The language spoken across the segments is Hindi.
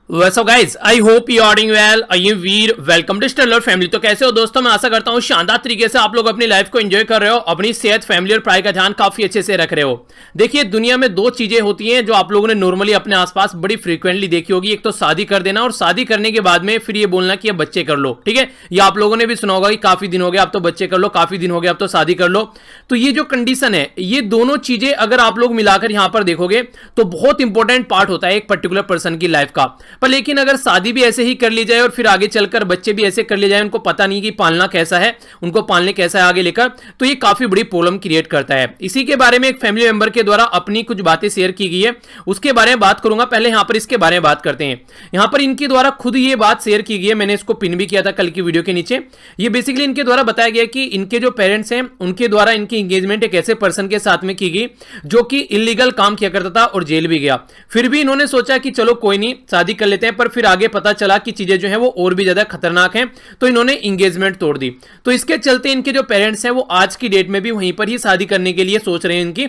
So guys I hope you are doing well. I we're welcome to stellar family. तो कैसे हो दोस्तों, मैं आशा करता हूँ शानदार तरीके से आप लोग अपनी लाइफ को एंजॉय कर रहे हो, अपनी सेहत, फैमिली और पढ़ाई का ध्यान काफी अच्छे से रख रहे हो। देखिए, दुनिया में दो चीजें होती हैं जो आप लोगों ने नॉर्मली अपने आसपास बड़ी फ्रीक्वेंटली देखी होगी। एक तो शादी कर देना, और शादी करने के बाद में फिर ये बोलना कि अब बच्चे कर लो। ठीक है, ये आप लोगों ने भी सुना होगा कि काफी दिन हो गए अब तो बच्चे कर लो, काफी दिन हो गए अब तो शादी कर लो। तो ये जो कंडीशन है, ये दोनों चीजें अगर आप लोग मिलाकर यहां पर देखोगे तो बहुत इंपॉर्टेंट पार्ट होता है एक पर्टिकुलर पर्सन की लाइफ का। पर लेकिन अगर शादी भी ऐसे ही कर ली जाए और फिर आगे चलकर बच्चे भी ऐसे कर लिए जाए, उनको पता नहीं कि पालना कैसा है, उनको पालने कैसा है आगे लेकर, तो ये काफी बड़ी प्रॉब्लम क्रिएट करता है। इसी के बारे में एक फैमिली मेंबर के द्वारा अपनी कुछ बातें शेयर की गई है, उसके बारे में बात करूंगा। पहले यहां पर इसके बारे में बात करते हैं। यहां पर इनके द्वारा खुद ये बात शेयर की गई है, मैंने इसको पिन भी किया था कल की वीडियो के नीचे। ये बेसिकली इनके द्वारा बताया गया कि इनके जो पेरेंट्स हैं उनके द्वारा इनकी एंगेजमेंट एक ऐसे पर्सन के साथ में की गई जो कि इलीगल काम किया करता था और जेल भी गया। फिर भी इन्होंने सोचा कि चलो कोई नहीं, शादी कर लेते हैं। पर फिर आगे पता चला कि चीजें जो है वो और भी ज्यादा खतरनाक हैं, तो इन्होंने एंगेजमेंट तोड़ दी। तो इसके चलते इनके जो पेरेंट्स हैं वो आज की डेट में भी वहीं पर ही शादी करने के लिए सोच रहे हैं इनकी,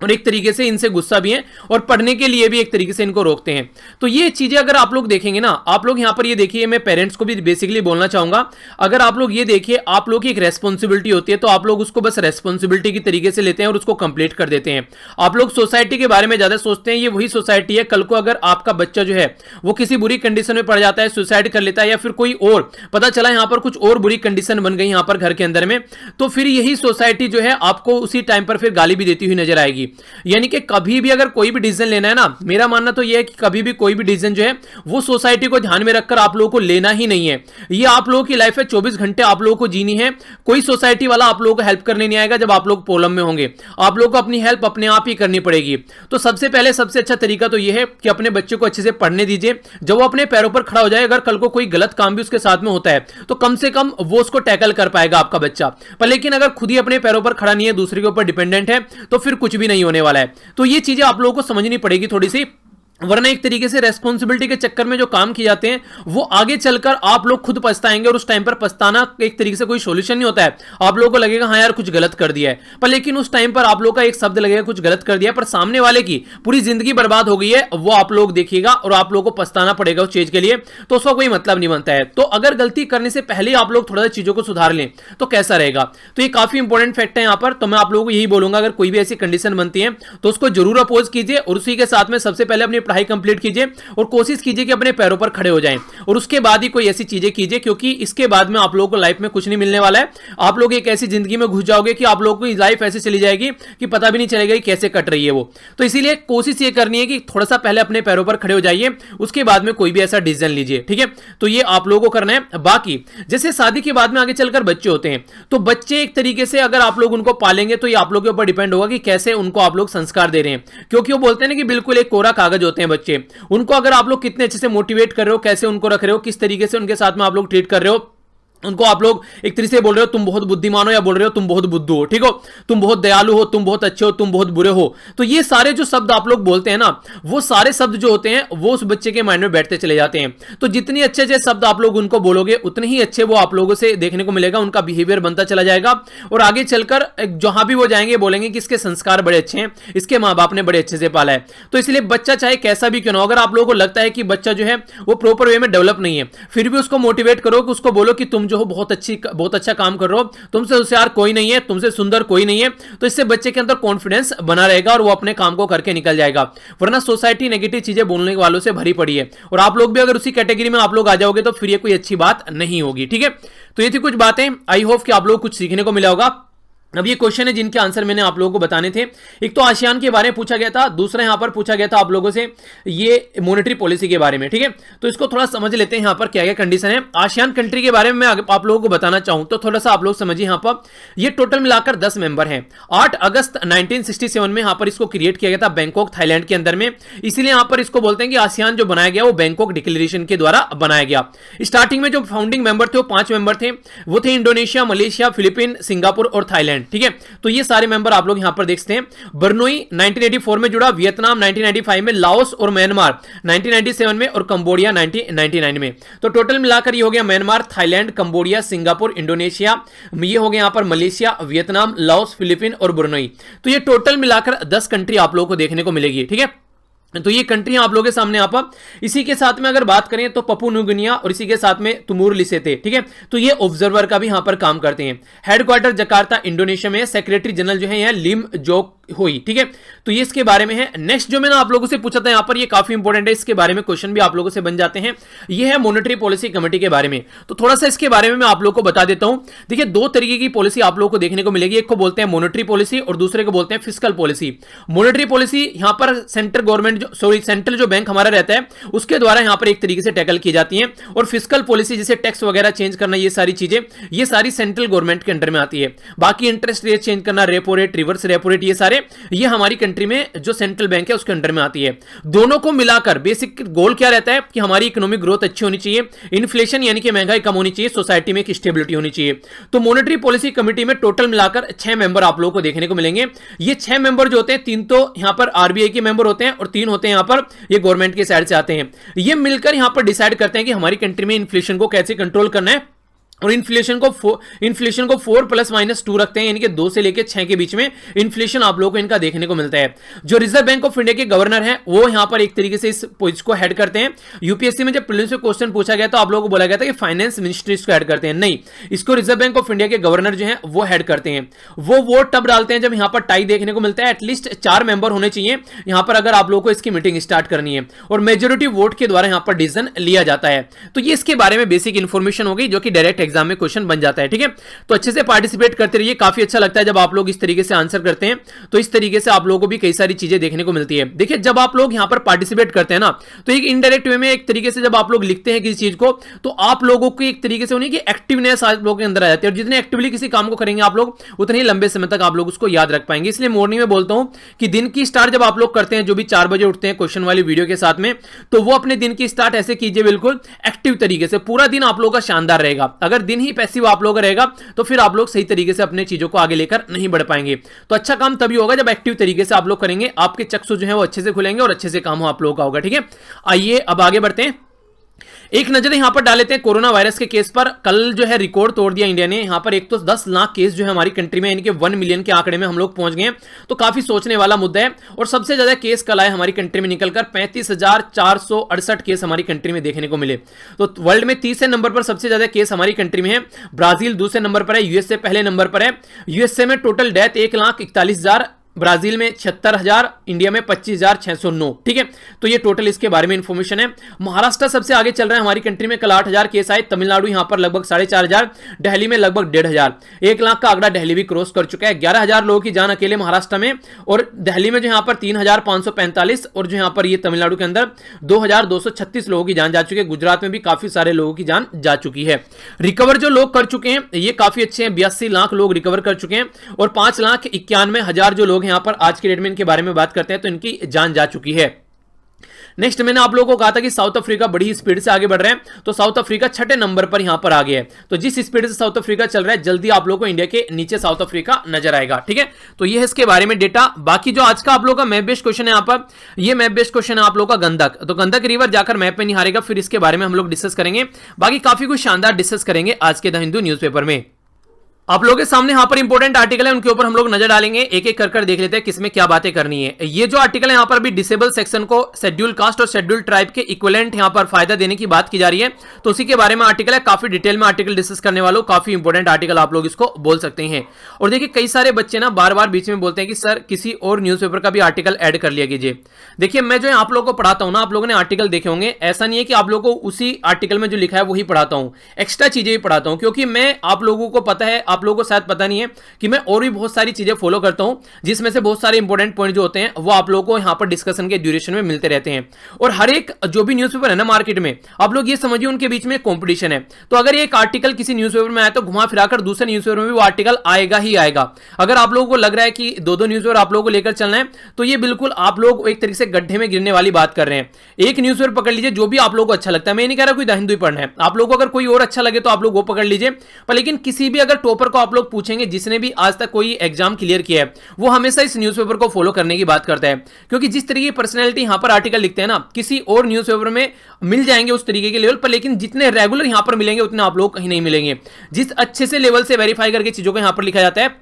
और एक तरीके से इनसे गुस्सा भी है और पढ़ने के लिए भी एक तरीके से इनको रोकते हैं। तो ये चीजें अगर आप लोग देखेंगे ना, आप लोग यहां पर ये देखिए, मैं पेरेंट्स को भी बेसिकली बोलना चाहूंगा, अगर आप लोग ये देखिए, आप लोग की एक रेस्पॉन्सिबिलिटी होती है तो आप लोग उसको बस रेस्पॉन्सिबिलिटी की तरीके से लेते हैं और उसको कंप्लीट कर देते हैं। आप लोग सोसाइटी के बारे में ज्यादा सोचते हैं। ये वही सोसाइटी है, कल को अगर आपका बच्चा जो है वो किसी बुरी कंडीशन में पड़ जाता है, सुसाइड कर लेता है, या फिर कोई और पता चला यहां पर कुछ और बुरी कंडीशन बन गई यहां पर घर के अंदर में, तो फिर यही सोसाइटी जो है आपको उसी टाइम पर फिर गाली भी देती हुई नजर आएगी। यानी कि कभी भी अगर कोई भी डिसीजन लेना है ना, मेरा मानना तो यह है कि कभी भी कोई भी डिसीजन जो है वो सोसाइटी को ध्यान में रखकर आप लोगों को लेना ही नहीं है। ये आप लोगों की लाइफ है, 24 घंटे आप लोगों को जीनी है। कोई सोसाइटी वाला आप लोगों को हेल्प करने नहीं आएगा। जब आप लोग प्रॉब्लम में होंगे आप लोगों को अपनी हेल्प अपने आप ही करनी पड़ेगी। तो सबसे पहले सबसे अच्छा तरीका तो यह है कि अपने बच्चे को अच्छे से पढ़ने दीजिए। जब वो अपने पैरों पर खड़ा हो जाए, अगर कल को कोई गलत काम भी उसके साथ में होता है तो कम से कम वो उसको टैकल कर पाएगा आपका बच्चा। पर लेकिन अगर खुद ही अपने पैरों पर खड़ा नहीं है, दूसरे के ऊपर डिपेंडेंट है, तो फिर कुछ भी नहीं होने वाला है। तो ये चीजें आप लोगों को समझनी पड़ेगी थोड़ी सी, वरना एक तरीके से रेस्पॉन्सिबिलिटी के चक्कर में जो काम किए जाते हैं वो आगे चलकर आप लोग खुद पछताएंगे, और उस टाइम पर पछताना एक तरीके से कोई सॉल्यूशन नहीं होता है। आप लोगों को लगेगा हाँ यार कुछ गलत कर दिया है, पर लेकिन उस टाइम पर आप लोग का एक शब्द लगेगा कुछ गलत कर दिया, पर सामने वाले की पूरी जिंदगी बर्बाद हो गई है, वो आप लोग देखिएगा और आप लोगों को पछताना पड़ेगा उस चीज के लिए। तो उसका कोई मतलब नहीं बनता है। तो अगर गलती करने से पहले आप लोग थोड़ा सा चीजों को सुधार लें तो कैसा रहेगा। तो ये काफी इंपॉर्टेंट फैक्ट है यहाँ पर। तो मैं आप लोगों को यही बोलूंगा, अगर कोई भी ऐसी कंडीशन बनती है तो उसको जरूर अपोज कीजिए, और उसी के साथ में सबसे पहले अपनी पढ़ाई कंप्लीट कीजिए और कोशिश कीजिए कि अपने पैरों पर खड़े हो जाएं, और उसके बाद ही कोई ऐसी चीजें कीजिए, क्योंकि इसके बाद में आप लोगों को लाइफ में कुछ नहीं मिलने वाला है। आप लोग एक ऐसी जिंदगी में घुस जाओगे कि आप लोगों की लाइफ ऐसे चली जाएगी कि पता भी नहीं चलेगा कि कैसे कट रही है वो। तो इसीलिए कोशिश ये करनी है कि थोड़ा सा पहले अपने पैरों पर खड़े हो जाइए, उसके बाद में कोई भी ऐसा डिसीजन लीजिए। ठीक है, तो ये आप लोगों को करना है। बाकी जैसे शादी के बाद में आगे चलकर बच्चे होते हैं, तो बच्चे एक तरीके से अगर आप लोग उनको पालेंगे तो ये आप लोग के ऊपर डिपेंड होगा कि कैसे उनको आप लोग संस्कार दे रहे हैं। क्योंकि वो बोलते हैं ना कि बिल्कुल एक कोरा कागज होते हैं बच्चे, उनको अगर आप लोग कितने अच्छे से मोटिवेट कर रहे हो, कैसे उनको रख रहे हो, किस तरीके से उनके साथ में आप लोग ट्रीट कर रहे हो, उनको आप लोग एक तरीके से बोल रहे हो तुम बहुत बुद्धिमान हो, या बोल रहे हो तुम बहुत बुद्धू हो, ठीक हो, तुम बहुत दयालु हो, तुम बहुत अच्छे हो, तुम बहुत बुरे हो, तो ये सारे जो शब्द आप लोग बोलते हैं ना, वो सारे शब्द जो होते हैं वो उस बच्चे के माइंड में बैठते चले जाते हैं। तो जितनी अच्छे अच्छे शब्द आप लोग उनको बोलोगे उतने ही अच्छे वो आप लोगों से देखने को मिलेगा, उनका बिहेवियर बनता चला जाएगा, और आगे चलकर जहां भी वो जाएंगे बोलेंगे कि इसके संस्कार बड़े अच्छे हैं, इसके माँ बाप ने बड़े अच्छे से पाला है। तो इसलिए बच्चा चाहे कैसा भी क्यों ना हो, अगर आप लोगों को लगता है कि बच्चा जो है वो प्रॉपर वे में डेवलप नहीं है, फिर भी उसको मोटिवेट करो, कि उसको बोलो कि तुम जो हो बहुत अच्छा काम कर रहे हो, तुमसे होशियार कोई नहीं है, तुमसे सुंदर कोई नहीं है। तो इससे बच्चे के अंदर कॉन्फिडेंस बना रहेगा और वो अपने काम को करके निकल जाएगा। वरना सोसाइटी नेगेटिव चीजें बोलने वालों से भरी पड़ी है, और आप लोग भी अगर उसी कैटेगरी में आप लोग आ जाओगे तो फिर ये कोई अच्छी बात नहीं होगी। ठीक है, तो ये थी कुछ बातें। आई होप कि आप लोग कुछ सीखने को मिला होगा। अब ये क्वेश्चन है जिनके आंसर मैंने आप लोगों को बताने थे। एक तो आसियान के बारे में पूछा गया था, दूसरा यहां पर पूछा गया था आप लोगों से ये मॉनेटरी पॉलिसी के बारे में। ठीक है, तो इसको थोड़ा समझ लेते हैं। यहां पर क्या क्या कंडीशन है आसियान कंट्री के बारे में मैं आप लोगों को बताना चाहूं तो थोड़ा सा आप लोग समझिए। यहां पर ये टोटल मिलाकर 10 मेंबर हैं। 8 अगस्त 1967 में यहां पर इसको क्रिएट किया गया था बैंकॉक थाईलैंड के अंदर में। इसलिए यहां पर इसको बोलते हैं कि आसियान जो बनाया गया वो बैंकॉक डिक्लेरेशन के द्वारा बनाया गया। स्टार्टिंग में जो फाउंडिंग मेंबर थे वो 5 मेंबर थे, वो थे इंडोनेशिया, मलेशिया, फिलीपीन, सिंगापुर और थाईलैंड। ठीक है, तो ये सारे मेंबर आप लोग यहां पर देखते हैं। बर्नोई 1984 में जुड़ा, वियतनाम 1995 में, लाओस और म्यांमार 1997 में, और कंबोडिया 1999 में। तो टोटल मिलाकर ये हो गया Myanmar, Thailand, Cambodia, Singapore, Indonesia, ये हो गया यहां पर मलेशिया, वियतनाम, लाओस, फिलीपीन और बर्नोई। तो ये टोटल मिलाकर 10 कंट्री आप लोगों को देखने को मिलेगी। ठीक है, तो ये कंट्री आप लोगों के सामने आप इसी के साथ में अगर बात करें तो पप्पू न्यू गिनिया और इसी के साथ में तुमूर लिसेते, ठीक है। तो ये ऑब्जर्वर का भी यहां पर काम करते हैं। हेडक्वार्टर जकार्ता इंडोनेशिया में, सेक्रेटरी जनरल जो है यहाँ लिम जोक हुई, ठीक है। तो ये इसके बारे में है। नेक्स्ट जो मैंने आप लोगों से पूछा था यहां पर, ये काफी इंपॉर्टेंट है, इसके बारे में क्वेश्चन भी आप लोगों से बन जाते हैं। ये है मॉनेटरी पॉलिसी कमेटी के बारे में। तो थोड़ा सा इसके बारे में मैं आप लोगों को बता देता हूं। देखिए, दो तरीके की पॉलिसी आप लोगों को देखने को मिलेगी। एक को बोलते हैं मॉनेटरी पॉलिसी और दूसरे को बोलते हैं फिस्कल पॉलिसी। मॉनेटरी पॉलिसी यहां पर सेंट्रल गवर्नमेंट सेंट्रल जो बैंक हमारा रहता है उसके द्वारा यहां पर एक तरीके से टैकल की जाती है। और फिस्कल पॉलिसी जैसे टैक्स वगैरह चेंज करना, ये सारी चीजें ये सारी सेंट्रल गवर्नमेंट के अंडर में आती है। बाकी इंटरेस्ट रेट चेंज करना, repo rate, reverse repo rate, ये सारे ये हमारी कंट्री में जो सेंट्रल बैंक है उसके अंडर में आती है। दोनों को मिलाकर बेसिक गोल क्या रहता है कि हमारी इकोनॉमिक ग्रोथ अच्छी होनी चाहिए, इन्फ्लेशन यानी कि महंगाई कम होनी चाहिए, सोसाइटी में एक स्टेबिलिटी होनी चाहिए। तो मॉनेटरी पॉलिसी कमेटी में टोटल मिलाकर 6 मेंबर आप लोगों को देखने को मिलेंगे। ये 6 मेंबर जो होते हैं, 3 तो यहां पर आरबीआई के मेंबर होते हैं और 3 होते हैं यहां पर ये गवर्नमेंट के साइड से आते हैं। ये मिलकर यहां पर डिसाइड करते हैं कि हमारी कंट्री में इन्फ्लेशन को कैसे कंट्रोल करना है। और इन्फ्लेशन को 4 + -2 रखते हैं, यानी कि 2 से लेकर 6 के बीच में इन्फ्लेशन आप लोगों को इनका देखने को मिलता है। जो रिजर्व बैंक ऑफ इंडिया के गवर्नर हैं वो यहां पर एक तरीके से इस पोस्ट को हेड करते हैं। यूपीएससी में जब प्रीलिम्स में क्वेश्चन पूछा गया तो आप लोगों को बोला गया था कि फाइनेंस मिनिस्ट्री इसको हेड करते हैं, नहीं, इसको रिजर्व बैंक ऑफ इंडिया के गवर्नर जो है वो हेड करते हैं। वो वोट तब डालते हैं जब यहां पर टाई देखने को मिलता है। एटलीस्ट 4 मेंबर होने चाहिए यहां पर अगर आप लोगों को इसकी मीटिंग स्टार्ट करनी है, और मेजोरिटी वोट के द्वारा यहां पर डिसीजन लिया जाता है। तो ये इसके बारे में बेसिक इंफॉर्मेशन होगी जो कि डायरेक्ट एग्जाम में क्वेश्चन बन जाता है, ठीक है। तो अच्छे से पार्टिसिपेट करते रहिए, काफी अच्छा लगता है जब आप लोग इस तरीके से आंसर करते हैं। तो इस तरीके से आप लोगों को भी कई सारी चीजें देखने को मिलती है। देखिए, जब आप लोग यहां पर पार्टिसिपेट करते हैं ना, तो एक इनडायरेक्ट वे में एक तरीके से जब आप लोग लिखते हैं किसी चीज को, तो आप लोगों की एक तरीके से होनी कि एक्टिवनेस आप लोगों के अंदर आ जाती है। और जितने एक्टिवली किसी काम को करेंगे आप लोग, उतने ही लंबे समय तक आप लोग उसको याद रख पाएंगे। इसलिए मॉर्निंग में बोलता हूं कि दिन की स्टार्ट जब आप लोग करते हैं, जो भी 4 बजे उठते हैं क्वेश्चन वाली वीडियो के साथ में, तो वो अपने दिन की स्टार्ट ऐसे कीजिए, बिल्कुल एक्टिव तरीके से। पूरा दिन आप लोगों का शानदार रहेगा। अगर दिन ही पैसिव आप लोगों का रहेगा तो फिर आप लोग सही तरीके से अपने चीजों को आगे लेकर नहीं बढ़ पाएंगे। तो अच्छा काम तभी होगा जब एक्टिव तरीके से आप लोग करेंगे, आपके चक्षु जो है वो अच्छे से खुलेंगे और अच्छे से काम हो आप लोगों का होगा, ठीक है। आइए अब आगे बढ़ते हैं। एक नजर यहां पर डाल लेते हैं कोरोना वायरस के केस पर। कल जो है रिकॉर्ड तोड़ दिया इंडिया ने। यहां पर एक तो 10 लाख केस जो है हमारी कंट्री में, यानी कि 1 मिलियन के आंकड़े में हम लोग पहुंच गए हैं। तो काफी सोचने वाला मुद्दा है। और सबसे ज्यादा केस कल आए हमारी कंट्री में निकलकर 35,468 केस हमारी कंट्री में देखने को मिले। तो वर्ल्ड में तीसरे नंबर पर सबसे ज्यादा केस हमारी कंट्री में है। ब्राजील दूसरे नंबर पर है, यूएसए पहले नंबर पर है। यूएसए में टोटल डेथ 1,41,000, ब्राजील में 76,000, इंडिया में 25,609, ठीक है। तो ये टोटल इसके बारे में इंफॉर्मेशन है। महाराष्ट्र सबसे आगे चल रहा है हमारी कंट्री में, कल 8,000 केस आए। तमिलनाडु यहां पर लगभग 4,500, दिल्ली में लगभग 1,500, 1 लाख का आंकड़ा दिल्ली भी क्रॉस कर चुका है। 11,000 लोगों की जान अकेले महाराष्ट्र में, और दिल्ली में जो यहां पर 3,545, और जो यहां पर ये तमिलनाडु के अंदर 2,236 लोगों की जान जा चुकी है। गुजरात में भी काफी सारे लोगों की जान जा चुकी है। रिकवर जो लोग कर चुके हैं ये काफी अच्छे हैं, 82 लाख लोग रिकवर कर चुके हैं, और 5,91,000 जो लोग यहां पर आज के डेट में इनके बारे में बात करते हैं तो इनकी जान जा चुकी है। नेक्स्ट मैंने आप लोगों को कहा था कि साउथ अफ्रीका बड़ी स्पीड से आगे बढ़ रहे हैं, तो साउथ अफ्रीका 6ठे नंबर पर यहां पर आ गया है। तो जिस स्पीड से साउथ अफ्रीका चल रहा है, जल्दी आप लोगों को इंडिया के नीचे साउथ अफ्रीका नजर आएगा, ठीक है। तो ये है इसके बारे में डेटा। बाकी जो आज का आप लोगों का मैप बेस्ड क्वेश्चन है यहां पर, ये मैप बेस्ड क्वेश्चन है आप लोगों का गंडक। तो गंडक रिवर जाकर मैप में नहीं हारेगा, फिर इसके बारे में हम लोग डिस्कस करेंगे। बाकी काफी कुछ शानदार डिस्कस करेंगे आज के द हिंदू न्यूज़पेपर में। आप लोगों के सामने यहां पर इंपॉर्टेंट आर्टिकल है, उनके ऊपर हम लोग नजर डालेंगे, एक एक कर देख लेते हैं किसमें क्या बातें करनी है। ये जो आर्टिकल है यहां पर भी डिसेबल सेक्शन को शेड्यूल कास्ट और शेड्यूल ट्राइब के इक्विवेलेंट यहां पर फायदा देने की बात की जा रही है। तो उसी के बारे में आर्टिकल है, काफी डिटेल में आर्टिकल डिस्कस करने वालों, काफी इंपॉर्टेंट आर्टिकल आप लोग इसको बोल सकते हैं। और देखिए कई सारे बच्चे ना बार बार बीच में बोलते हैं कि सर किसी और न्यूज़पेपर का भी आर्टिकल ऐड कर लिया कीजिए। देखिए मैं जो आप लोगों को पढ़ाता हूं ना, आप लोगों ने आर्टिकल देखे होंगे, ऐसा नहीं है कि आप लोगों को उसी आर्टिकल में जो लिखा है वही पढ़ाता हूं, एक्स्ट्रा चीजें भी पढ़ाता हूं, क्योंकि मैं आप लोगों को पता है, आप लोगों को शायद पता नहीं है कि मैं और भी बहुत सारी चीजें फॉलो करता हूं, जिसमें से बहुत सारे इंपॉर्टेंट पॉइंट जो होते हैं वो आप लोगों को यहां पर डिस्कशन के ड्यूरेशन में मिलते रहते हैं। और हर एक जो भी न्यूज़पेपर है ना मार्केट में, आप लोग ये समझिए उनके बीच में कंपटीशन है। तो अगर एक आर्टिकल किसी न्यूज़पेपर में आया तो घुमा फिराकर दूसरे न्यूज़पेपर में भी वो आर्टिकल आएगा ही आएगा। अगर आप लोगों को लग रहा है कि दो न्यूज़पेपर आप लोगों को लेकर चलना है, तो ये बिल्कुल आप लोग एक तरीके से गड्ढे में गिरने वाली बात कर रहे हैं। एक न्यूज़पेपर पकड़ लीजिए जो भी आप लोगों को अच्छा लगता है। मैं नहीं कह रहा कोई द हिंदू ही पढ़ना है, आप लोगों को अगर कोई और अच्छा लगे तो आप लोग वो पकड़ लीजिए। पर लेकिन किसी भी अगर टॉपर को आप लोग पूछेंगे जिसने भी आज तक कोई एग्जाम क्लियर किया है, वो हमेशा इस न्यूज़पेपर को फॉलो करने की बात करता है, क्योंकि जिस तरीके की पर्सनैलिटी यहां पर आर्टिकल लिखते हैं ना, किसी और न्यूज़पेपर में मिल जाएंगे उस तरीके के लेवल पर, लेकिन जितने रेगुलर यहां पर मिलेंगे उतने आप लोग कहीं नहीं मिलेंगे। जिस अच्छे से लेवल से वेरीफाई करके चीजों को यहां पर लिखा जाता है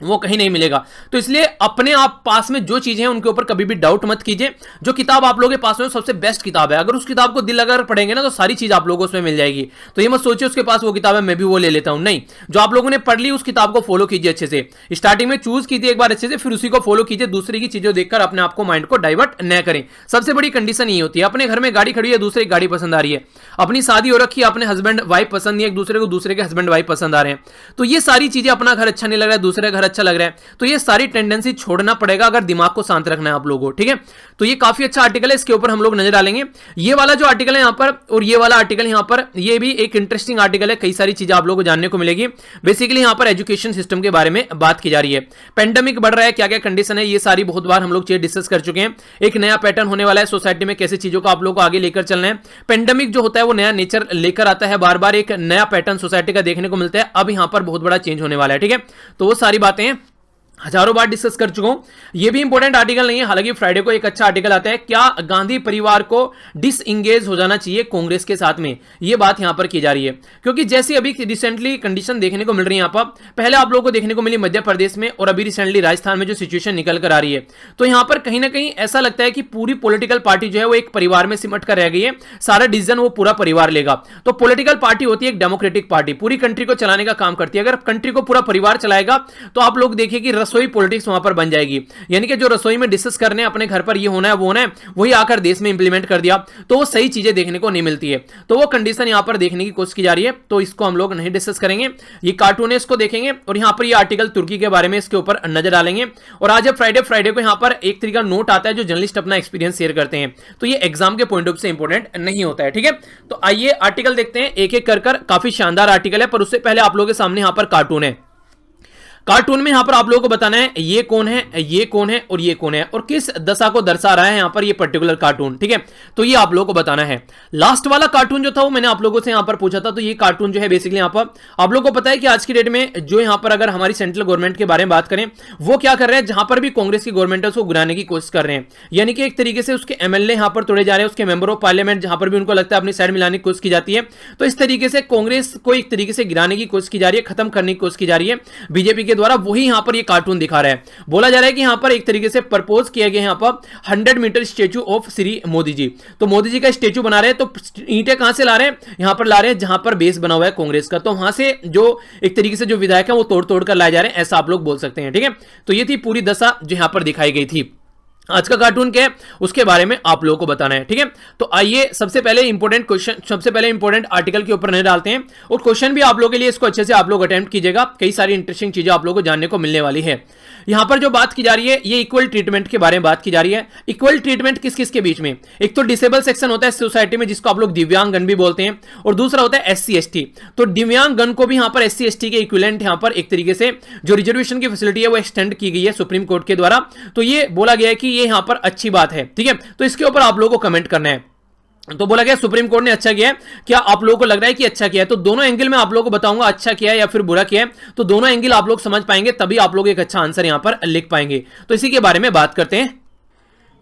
वो कहीं नहीं मिलेगा। तो इसलिए अपने आप पास में जो चीजें हैं उनके ऊपर कभी भी डाउट मत कीजिए। जो किताब आप लोगों के पास में सबसे बेस्ट किताब है, अगर उस किताब को दिल लगाकर पढ़ेंगे ना तो सारी चीज आप लोगों को उसमें मिल जाएगी। तो ये मत सोचिए उसके पास वो किताब है मैं भी वो ले लेता हूं, नहीं। जो आप लोगों ने पढ़ ली उस किताब को फॉलो कीजिए अच्छे से, स्टार्टिंग में चूज कीजिए एक बार अच्छे से, फिर उसी को फॉलो कीजिए। दूसरे की चीजें देखकर अपने आप को माइंड को डाइवर्ट न करें। सबसे बड़ी कंडीशन ये होती है, अपने घर में गाड़ी खड़ी है, दूसरे की गाड़ी पसंद आ रही है, अपनी शादी हो रखी है, अपने हस्बैंड वाइफ पसंद नहीं है, एक दूसरे को दूसरे के हस्बैंड वाइफ पसंद आ रहे हैं, तो ये सारी चीजें, अपना घर अच्छा नहीं लग रहा है, दूसरे का घर अच्छा लग रहा है, तो ये सारी टेंडेंसी छोड़ना पड़ेगा अगर दिमाग को शांत रखना है आप लोगों को, ठीक है। तो ये काफी अच्छा आर्टिकल है, इसके ऊपर हम लोग नजर डालेंगे। ये वाला जो आर्टिकल है यहां पर और ये वाला आर्टिकल यहां पर, ये भी एक इंटरेस्टिंग आर्टिकल है, कई सारी चीजें आप लोगों को जानने को मिलेगी। बेसिकली यहां पर एजुकेशन सिस्टम के बारे में बात की जा रही है। पेंडेमिक बढ़ रहा है, क्या क्या कंडीशन है, ये सारी बहुत बार हम लोग चीजें डिस्कस कर चुके हैं। एक नया पैटर्न होने वाला है सोसाइटी में, कैसे चीजों को आप लोग को आगे लेकर चलना है। पेंडेमिक जो होता है वो नया नेचर लेकर आता है, बार बार एक नया पैटर्न सोसाइटी का देखने को मिलता है। अब यहां पर बहुत बड़ा चेंज होने वाला है, ठीक है। तो वो सारी बातें हजारों बार डिस्कस कर चुका हूं। ये भी इंपॉर्टेंट आर्टिकल नहीं है, हालांकि फ्राइडे को एक अच्छा आर्टिकल आता है, क्या गांधी परिवार को डिसएंगेज हो जाना चाहिए कांग्रेस के साथ में, ये बात यहां पर की जा रही है। क्योंकि जैसे अभी रिसेंटली कंडीशन देखने को मिल रही है, यहां पर पहले आप लोगों को देखने को मिली मध्य प्रदेश में और अभी रिसेंटली राजस्थान में जो सिचुएशन निकल कर आ रही है, तो यहां पर कहीं ना कहीं ऐसा लगता है कि पूरी पॉलिटिकल पार्टी जो है वो एक परिवार में सिमट कर रह गई है, सारा डिसीजन वो पूरा परिवार लेगा। तो पॉलिटिकल पार्टी होती है एक डेमोक्रेटिक पार्टी, पूरी कंट्री को चलाने का काम करती है। अगर कंट्री को पूरा परिवार चलाएगा तो आप लोग देखिए कि रसोई पॉलिटिक्स वहां पर बन जाएगी, यानी कि जो रसोई में डिस्कस करने अपने घर पर ये होना है वो होना है, वही आकर देश में इंप्लीमेंट कर दिया, तो वो सही चीजें देखने को नहीं मिलती है। तो वो कंडीशन यहां पर देखने की कोशिश की जा रही है, तो इसको हम लोग नहीं डिस्कस करेंगे। ये कार्टून है, इसको देखेंगे और यहां पर ये आर्टिकल तुर्की के बारे में इसके ऊपर नजर डालेंगे। और आज फ्राइडे को यहां पर एक तरीका नोट आता है जो जर्नलिस्ट अपना एक्सपीरियंस शेयर करते हैं, तो ये एग्जाम के पॉइंट ऑफ से इंपॉर्टेंट नहीं होता है, ठीक है। तो आइए आर्टिकल देखते हैं एक एक कर, काफी शानदार आर्टिकल है, पर उससे पहले आप लोगों के सामने यहां पर कार्टून है। कार्टून में यहां पर आप लोगों को बताना है ये कौन है, ये कौन है और ये कौन है, और किस दशा को दर्शा रहा है यहां पर ये पर्टिकुलर कार्टून, ठीक है। तो ये आप लोगों को बताना है। लास्ट वाला कार्टून जो था वो मैंने आप लोगों से यहां पर पूछा था, तो ये कार्टून जो है बेसिकली यहां पर आप लोगों को पता है कि आज की डेट में जो यहां पर अगर हमारी सेंट्रल गवर्नमेंट के बारे में बात करें, वो क्या कर रहे हैं, जहां पर भी कांग्रेस की गवर्नमेंट है उसको गिराने की कोशिश कर रहे हैं, यानी कि एक तरीके से उसके एमएलए यहां पर तोड़े जा रहे हैं, उसके मेंबर ऑफ पार्लियामेंट जहां पर भी उनको लगता है अपनी साइड मिलाने की कोशिश की जाती है। तो इस तरीके से कांग्रेस को एक तरीके से गिराने की कोशिश की जा रही है, खत्म करने की कोशिश की जा रही है बीजेपी के द्वारा, वही यहां पर ये कार्टून दिखा रहा है। बोला जा रहा है कि यहां पर एक तरीके से प्रपोज किया गया यहां पर 100 metre statue of Shri Modi ji, तो मोदी जी का स्टेचू बना रहे हैं। तो ईंटें कहां से ला रहे हैं, यहां पर ला रहे हैं जहां पर बेस बना हुआ है कांग्रेस का, तो वहां से जो एक तरीके से जो विधायक है वो तोड़ तोड़ कर लाए जा रहे हैं, ऐसा आप लोग बोल सकते हैं, ठीक है। तो ये थी पूरी दशा जो यहां पर दिखाई गई थी। आज का कार्टून क्या है उसके बारे में आप लोगों को बताना है, ठीक है। तो आइए सबसे पहले इंपॉर्टेंट क्वेश्चन, सबसे पहले इंपॉर्टेंट आर्टिकल के ऊपर नजर डालते हैं, और क्वेश्चन भी आप लोगों के लिए इसको अच्छे से आप लोग अटेम्प्ट कीजिएगा, कई सारी इंटरेस्टिंग चीजें आप लोगों को जानने को मिलने वाली है। यहां पर जो बात की जा रही है ये इक्वल ट्रीटमेंट के बारे में बात की जा रही है। इक्वल ट्रीटमेंट किस किस के बीच में, एक तो डिसेबल सेक्शन होता है सोसाइटी में जिसको आप लोग दिव्यांगन भी बोलते हैं, और दूसरा होता है SC ST। तो दिव्यांगन को भी यहां पर SC ST के इक्विवेलेंट यहां पर एक तरीके से जो रिजर्वेशन की फैसिलिटी है वो एक्सटेंड की गई है सुप्रीम कोर्ट के द्वारा। तो ये बोला गया है कि ये यहां पर अच्छी बात है, ठीक है। तो इसके ऊपर आप लोगों को कमेंट करना है। तो बोला गया सुप्रीम कोर्ट ने अच्छा किया है, क्या आप लोगों को लग रहा है कि अच्छा किया है? तो दोनों एंगल में आप लोगों को बताऊंगा अच्छा किया है या फिर बुरा किया है, तो दोनों एंगल आप लोग समझ पाएंगे, तभी आप लोग एक अच्छा आंसर यहां पर लिख पाएंगे। तो इसी के बारे में बात करते हैं।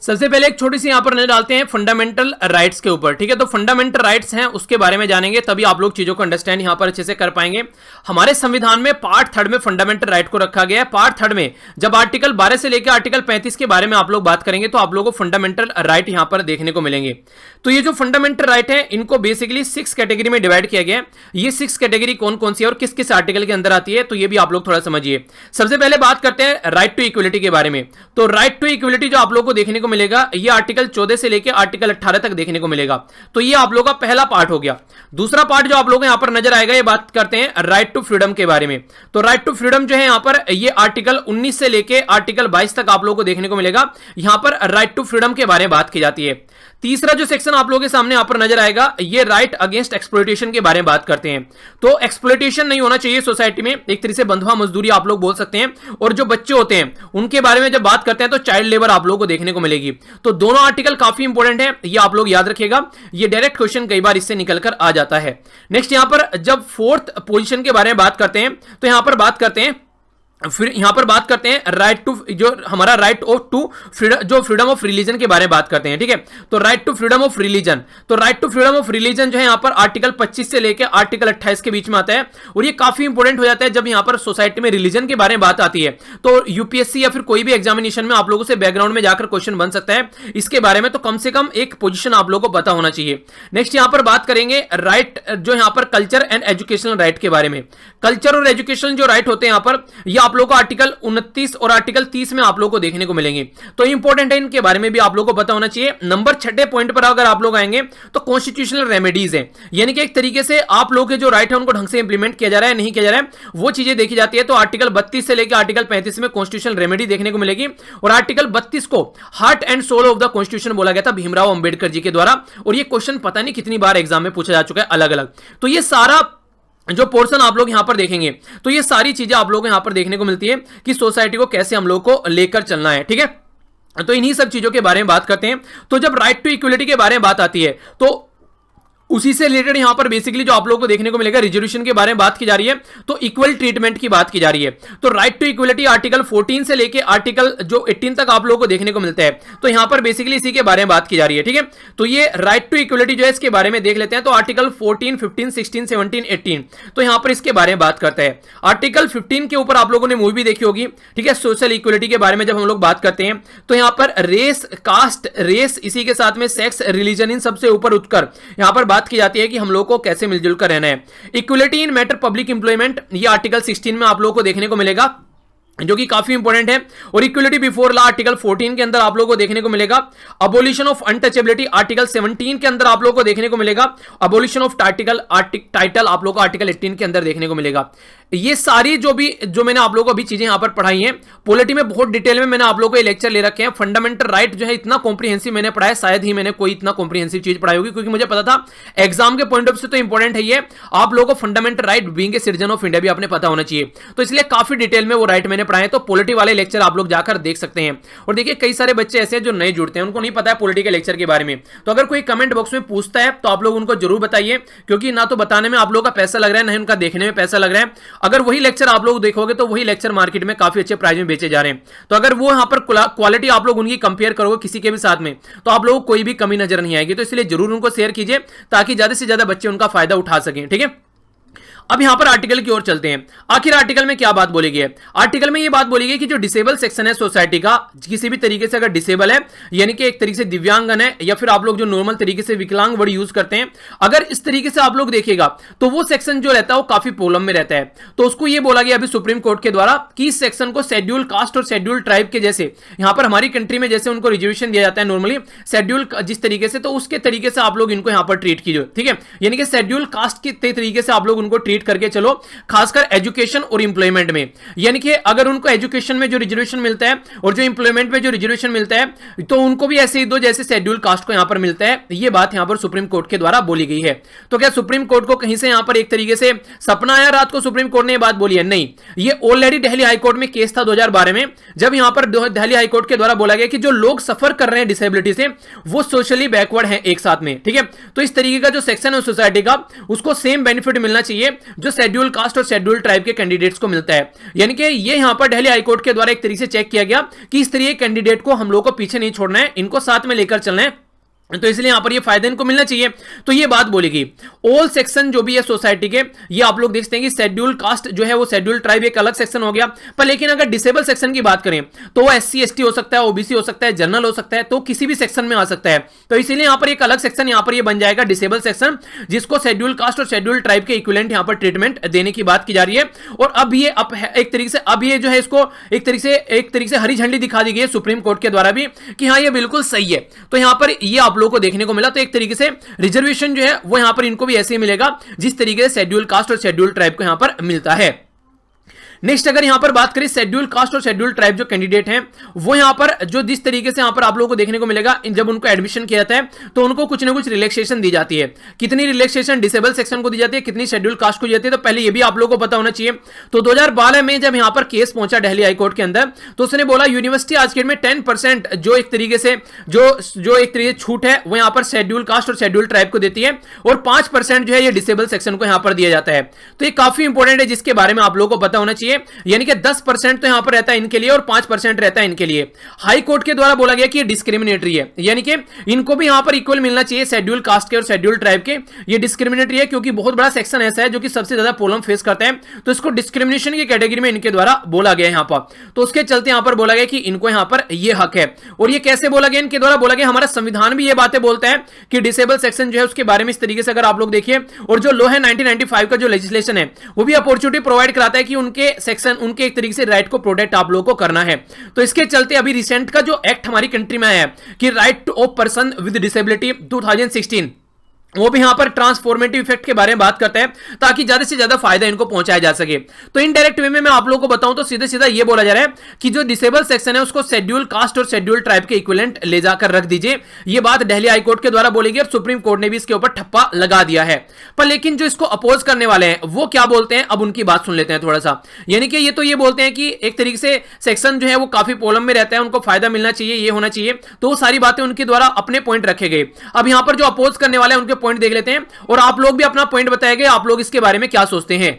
सबसे पहले एक छोटी सी यहां पर नजर डालते हैं फंडामेंटल राइट्स के ऊपर, ठीक है। तो फंडामेंटल राइट्स हैं उसके बारे में जानेंगे, तभी आप लोग चीजों को अंडरस्टैंड यहां पर अच्छे से कर पाएंगे। हमारे संविधान में पार्ट 3 में फंडामेंटल राइट को रखा गया है। पार्ट 3 में जब आर्टिकल 12 से लेकर आर्टिकल 35 के बारे में आप लोग बात करेंगे तो आप लोगों को फंडामेंटल राइट यहां पर देखने को मिलेंगे। तो ये जो फंडामेंटल राइट है इनको बेसिकली 6 कैटेगरी में डिवाइड किया गया है। ये 6 कैटेगरी कौन कौन सी है और किस किस आर्टिकल के अंदर आती है, तो ये भी आप लोग थोड़ा समझिए। सबसे पहले बात करते हैं राइट टू इक्वलिटी के बारे में। तो राइट टू इक्वलिटी जो आप लोग को देखने को मिलेगा ये आर्टिकल 14 से लेकर आर्टिकल 18 तक देखने को मिलेगा। तो ये आप लोगों का पहला पार्ट हो गया। दूसरा पार्ट जो आप लोगों को यहां पर नजर आएगा, ये बात करते हैं राइट टू फ्रीडम के बारे में। तो राइट टू फ्रीडम जो है यहां पर ये आर्टिकल 19 से लेकर आर्टिकल 22 तक आप लोगों को देखने को मिलेगा। यहां पर राइट टू फ्रीडम के बारे में बात की जाती है। तीसरा जो सेक्शन आप लोगों के सामने यहां पर नजर आएगा ये राइट अगेंस्ट एक्सप्लॉयटेशन के बारे में बात करते हैं। तो एक्सप्लॉयटेशन नहीं होना चाहिए सोसाइटी में, एक तरह से बंधुआ मजदूरी आप लोग बोल सकते हैं। और जो बच्चे होते हैं उनके बारे में जब बात करते हैं तो चाइल्ड लेबर आप लोगों को देखने को मिलेगी। तो दोनों आर्टिकल काफी इंपॉर्टेंट है, ये आप लोग याद रखिएगा। ये डायरेक्ट क्वेश्चन कई बार इससे निकलकर आ जाता है। नेक्स्ट यहां पर जब 4th पोजीशन के बारे में बात करते हैं तो यहां पर बात करते हैं फिर यहां पर बात करते हैं राइट टू, जो हमारा राइट ऑफ टू फ्रीडम, जो फ्रीडम ऑफ रिलीजन के बारे में बात करते हैं, ठीक है। तो right to freedom of religion, तो right to freedom of religion जो है यहां पर आर्टिकल 25 से लेकर आर्टिकल 28 के बीच में आता है, और ये काफी इंपॉर्टेंट हो जाता है जब यहां पर सोसाइटी में रिलीजन के बारे में बात आती है। तो यूपीएससी या फिर कोई भी एग्जामिनेशन में आप लोगों से बैकग्राउंड में जाकर क्वेश्चन बन सकता है इसके बारे में, तो कम से कम एक पोजीशन आप लोगों को पता होना चाहिए। नेक्स्ट यहां पर बात करेंगे राइट, जो यहां पर कल्चर एंड एजुकेशनल राइट के बारे में। कल्चर और एजुकेशनल जो राइट होते हैं यहां पर, ये आप लोगों को आर्टिकल 29 और आर्टिकल 30 में आप लोगों को देखने को मिलेंगे, तो इंपॉर्टेंट है, इनके बारे में भी आप लोगों को पता होना चाहिए। नंबर 6 पॉइंट पर अगर आप लोग आएंगे तो कॉन्स्टिट्यूशनल रेमेडीज है, यानी कि एक तरीके से आप लोगों के जो राइट है उनको ढंग से इंप्लीमेंट किया जा रहा है नहीं किया जा रहा है, वो चीजें देखी जाती है। तो आर्टिकल 32 से लेकर आर्टिकल 35 में कॉन्स्टिट्यूशनल रेमेडी देखने को मिलेगी, और आर्टिकल 32 को heart and soul of the constitution बोला गया था भीमराव अंबेडकर जी के द्वारा, और ये क्वेश्चन पता नहीं कितनी बार एग्जाम में पूछा जा चुका है अलग अलग। तो ये सारा जो पोर्शन आप लोग यहां पर देखेंगे, तो ये सारी चीजें आप लोग यहां पर देखने को मिलती है कि सोसाइटी को कैसे हम लोग को लेकर चलना है, ठीक है। तो इन्हीं सब चीजों के बारे में बात करते हैं। तो जब राइट टू इक्वलिटी के बारे में बात आती है, तो उसी से रिलेटेड यहां पर बेसिकली जो आप लोगों को देखने को मिलेगा रिजर्वेशन के बारे में बात की जा रही है, तो इक्वल ट्रीटमेंट की बात की जा रही है। तो राइट टू इक्वलिटी आर्टिकल 14 से लेके आर्टिकल जो 18 तक आप लोगों को देखने को मिलता है, तो यहां पर बेसिकली इसी के बारे में बात की जा रही है, ठीक है। तो ये राइट टू इक्वलिटी जो है इसके बारे में देख लेते हैं। तो आर्टिकल 14, 15, 16, 17, 18, तो यहां पर इसके बारे में बात करता है। आर्टिकल 15 के ऊपर आप लोगों ने मूवी भी देखी होगी, ठीक है, सोशल इक्वलिटी के बारे में जब हम लोग बात करते हैं, तो यहां पर रेस, कास्ट, रेस, इसी के साथ में सेक्स, रिलीजन, इन सबसे ऊपर उठकर यहां पर बात की जाती है कि हम लोग को कैसे मिलजुल कर रहना है। इक्वलिटी इन मैटर पब्लिक इंप्लॉयमेंट, ये आर्टिकल 16 में आप लोगों को देखने को मिलेगा, जो कि काफी इंपॉर्टेंट है। और इक्वलिटी बिफोर लॉ आर्टिकल 14 के अंदर आप लोगों को देखने को मिलेगा। अबोलिशन ऑफ अनटचेबिलिटी आर्टिकल 17 के अंदर आप लोगों को देखने को मिलेगा। अबोलिशन ऑफ टाइटल आप लोगों को आर्टिकल 18 के अंदर देखने को मिलेगा। ये सारी जो मैंने आप लोगों को अभी चीजें यहां पर पढ़ाई हैं, पॉलिटी में बहुत डिटेल में मैंने आप लोगों को ये लेक्चर ले रखे हैं। फंडामेंटल राइट जो है इतना कॉम्प्रिहेंसिव मैंने पढ़ा है, शायद ही मैंने कोई इतना कॉम्प्रिहेंसिव चीज पढ़ाई होगी, क्योंकि मुझे पता था एग्जाम के पॉइंट ऑफ से तो इंपॉर्टेंट है ये, आप लोगों को fundamental right being a citizen of India भी आपने पता होना चाहिए। तो इसलिए काफी डिटेल में वो राइट मैंने पढ़ाए, तो पॉलिटी वाले लेक्चर आप लोग जाकर देख सकते हैं। और देखिए कई सारे बच्चे ऐसे हैं जो नए जुड़ते हैं, उनको नहीं पता है पॉलिटी के लेक्चर के बारे में, तो अगर कोई कमेंट बॉक्स में पूछता है तो आप लोग उनको जरूर बताइए, क्योंकि ना तो बताने में आप लोगों का पैसा लग रहा है, ना ही उनका देखने में पैसा लग रहा है। अगर वही लेक्चर आप लोग देखोगे तो वही लेक्चर मार्केट में काफी अच्छे प्राइस में बेचे जा रहे हैं, तो अगर वो यहां पर क्वालिटी आप लोग उनकी कंपेयर करोगे किसी के भी साथ में, तो आप लोगों को कोई भी कमी नजर नहीं आएगी। तो इसलिए जरूर उनको शेयर कीजिए ताकि ज्यादा से ज्यादा बच्चे उनका फायदा उठा सकें, ठीक है। अब यहां पर आर्टिकल की ओर चलते हैं। आखिर आर्टिकल में क्या बात बोली गई है? आर्टिकल में यह बात बोली गई कि जो डिसेबल सेक्शन है सोसाइटी का, किसी भी तरीके से अगर डिसेबल है, यानी कि एक तरीके से दिव्यांगन है, या फिर आप लोग जो नॉर्मल तरीके से विकलांग वर्ड यूज करते हैं, अगर इस तरीके से आप लोग देखिएगा तो वो सेक्शन जो रहता है वो काफी प्रॉब्लम में रहता है। तो उसको यह बोला गया अभी सुप्रीम कोर्ट के द्वारा कि इस सेक्शन को शेड्यूल कास्ट और शेड्यूल ट्राइब के जैसे, यहां पर हमारी कंट्री में जैसे उनको रिजर्वेशन दिया जाता है नॉर्मली शेड्यूल जिस तरीके से, तो उसके तरीके से आप लोग इनको यहां पर ट्रीट कीजिए, ठीक है। यानी कि शेड्यूल कास्ट के तरीके से आप लोग उनको ट्रीट करके चलो, खासकर एजुकेशन और इंप्लॉयमेंट में। यानी कि अगर उनको एजुकेशन में जो रिजर्वेशन मिलता है और जो इंप्लॉयमेंट में जो रिजर्वेशन मिलता है, तो उनको भी ऐसे ही दो जैसे शेड्यूल कास्ट को यहां पर मिलता है। यह बात यहां पर सुप्रीम कोर्ट के द्वारा बोली गई है। तो क्या सुप्रीम कोर्ट को कहीं से यहां पर एक तरीके से सपना आया रात को सुप्रीम कोर्ट ने यह बात बोली है? नहीं, ये ऑलरेडी दिल्ली हाईकोर्ट में केस था 2012 में, जब यहां पर दिल्ली हाईकोर्ट के द्वारा बोला गया कि जो लोग सफर कर रहे हैं डिसेबिलिटी से वो सोशली बैकवर्ड हैं एक साथ में, ठीक है। तो इस तरीके का जो सेक्शन है सोसाइटी का, उसको सेम बेनिफिट मिलना चाहिए जो शेड्यूल कास्ट और शेड्यूल ट्राइब के कैंडिडेट्स को मिलता है। यानी कि ये यहां पर दिल्ली हाईकोर्ट के द्वारा एक तरीके से चेक किया गया कि इस तरीके कैंडिडेट को हम लोग को पीछे नहीं छोड़ना है, इनको साथ में लेकर चलना है, तो इसलिए यहां पर ये फायदा इनको मिलना चाहिए। तो ये बात बोलेगी ऑल सेक्शन जो भी है सोसाइटी के, ये आप लोग देखते हैं कि शेड्यूल कास्ट जो है वो शेड्यूल ट्राइब एक अलग सेक्शन हो गया, पर लेकिन अगर डिसेबल सेक्शन की बात करें तो वो SC ST हो सकता है, OBC हो सकता है, जनरल हो सकता है, तो किसी भी सेक्शन में आ सकता है। तो इसीलिए यहां पर एक अलग सेक्शन यहां पर ये बन जाएगा डिसेबल सेक्शन, जिसको शेड्यूल कास्ट और शेड्यूल ट्राइब के इक्विवेलेंट यहां पर ट्रीटमेंट देने की बात की जा रही है। और अब ये एक तरीके से अब ये जो है इसको एक तरीके से हरी झंडी दिखा दी गई है सुप्रीम कोर्ट के द्वारा भी कि हाँ ये बिल्कुल सही है। तो यहां पर ये आप लोगों को देखने को मिला। तो एक तरीके से रिजर्वेशन जो है वो यहां पर इनको भी ऐसे ही मिलेगा जिस तरीके से शेड्यूल कास्ट और शेड्यूल ट्राइब को यहां पर मिलता है। नेक्स्ट अगर यहां पर बात करें शेड्यूल कास्ट और शेड्यूल ट्राइब जो कैंडिडेट हैं, वो यहां पर जो जिस तरीके से यहां पर आप लोगों को देखने को मिलेगा, जब उनको एडमिशन किया जाता है तो उनको कुछ ना कुछ रिलैक्सेशन दी जाती है। कितनी रिलैक्सेशन डिसेबल सेक्शन को दी जाती है, कितनी शेड्यूल कास्ट को दी जाती है, तो पहले ये भी आप लोगों को पता होना चाहिए। तो 2012 में जब यहां पर केस पहुंचा दिल्ली हाईकोर्ट के अंदर, तो उसने बोला यूनिवर्सिटी आज के डेट में 10% जो एक तरीके से जो एक तरीके छूट है वो यहां पर शेड्यूल कास्ट और शेड्यूल ट्राइब को देती है, और 5% जो है ये डिसेबल सेक्शन को यहां पर दिया जाता है। तो ये काफी इंपॉर्टेंट है जिसके बारे में आप लोगों को पता होना चाहिए। चाहिए, यानी कि 10% तो यहां पर रहता है इनके लिए और 5% रहता है इनके लिए। हाई कोर्ट के द्वारा बोला गया कि ये डिस्क्रिमिनेटरी है, यानी कि इनको भी यहां पर इक्वल मिलना चाहिए शेड्यूल कास्ट के और शेड्यूल ट्राइब के। ये डिस्क्रिमिनेटरी है क्योंकि बहुत बड़ा सेक्शन ऐसा है जो कि सबसे ज्यादा प्रॉब्लम फेस करता है, तो इसको डिस्क्रिमिनेशन की कैटेगरी में इनके द्वारा बोला गया यहां पर। तो उसके चलते यहां पर बोला गया कि इनको यहां पर ये हक है। और ये कैसे बोला गया? इनके द्वारा बोला गया, हमारा संविधान भी ये बातें बोलता है कि डिसेबल सेक्शन जो है उसके बारे में इस तरीके से अगर आप लोग देखिए, और जो लॉ है 1995 का जो लेजिस्लेशन है वो भी अपॉर्चुनिटी प्रोवाइड कराता है कि उनके सेक्शन, उनके एक तरीके से राइट को प्रोटेक्ट आप लोगों को करना है। तो इसके चलते अभी रिसेंट का जो एक्ट हमारी कंट्री में आया है कि right of person with disability 2016, वो भी यहां पर ट्रांसफॉर्मेटिव इफेक्ट के बारे में बात करता है ताकि ज्यादा से ज्यादा फायदा इनको पहुंचाया जा सके। तो इनडायरेक्ट वे में मैं आप लोगों को बताऊं तो सीधे सीधा ये बोला जा रहा है कि जो डिसेबल सेक्शन है उसको शेड्यूल कास्ट और शेड्यूल ट्राइब के इक्विवेलेंट ले जाकर रख दीजिए। ये बात दिल्ली हाई कोर्ट के द्वारा बोली गई और सुप्रीम कोर्ट ने भी इसके ऊपर ठप्पा लगा दिया है। पर लेकिन जो इसको अपोज करने वाले हैं वो क्या बोलते हैं, अब उनकी बात सुन लेते हैं थोड़ा सा। यानी कि ये तो ये बोलते हैं कि एक तरीके से सेक्शन जो है वो काफी प्रॉब्लम में रहता है, उनको फायदा मिलना चाहिए, ये होना चाहिए। तो वो सारी बातें उनके द्वारा अपने पॉइंट रखे गए। अब यहां पर जो अपोज करने वाले हैं उनके पॉइंट देख लेते हैं और आप लोग भी अपना पॉइंट बताएंगे, आप लोग इसके बारे में क्या सोचते हैं।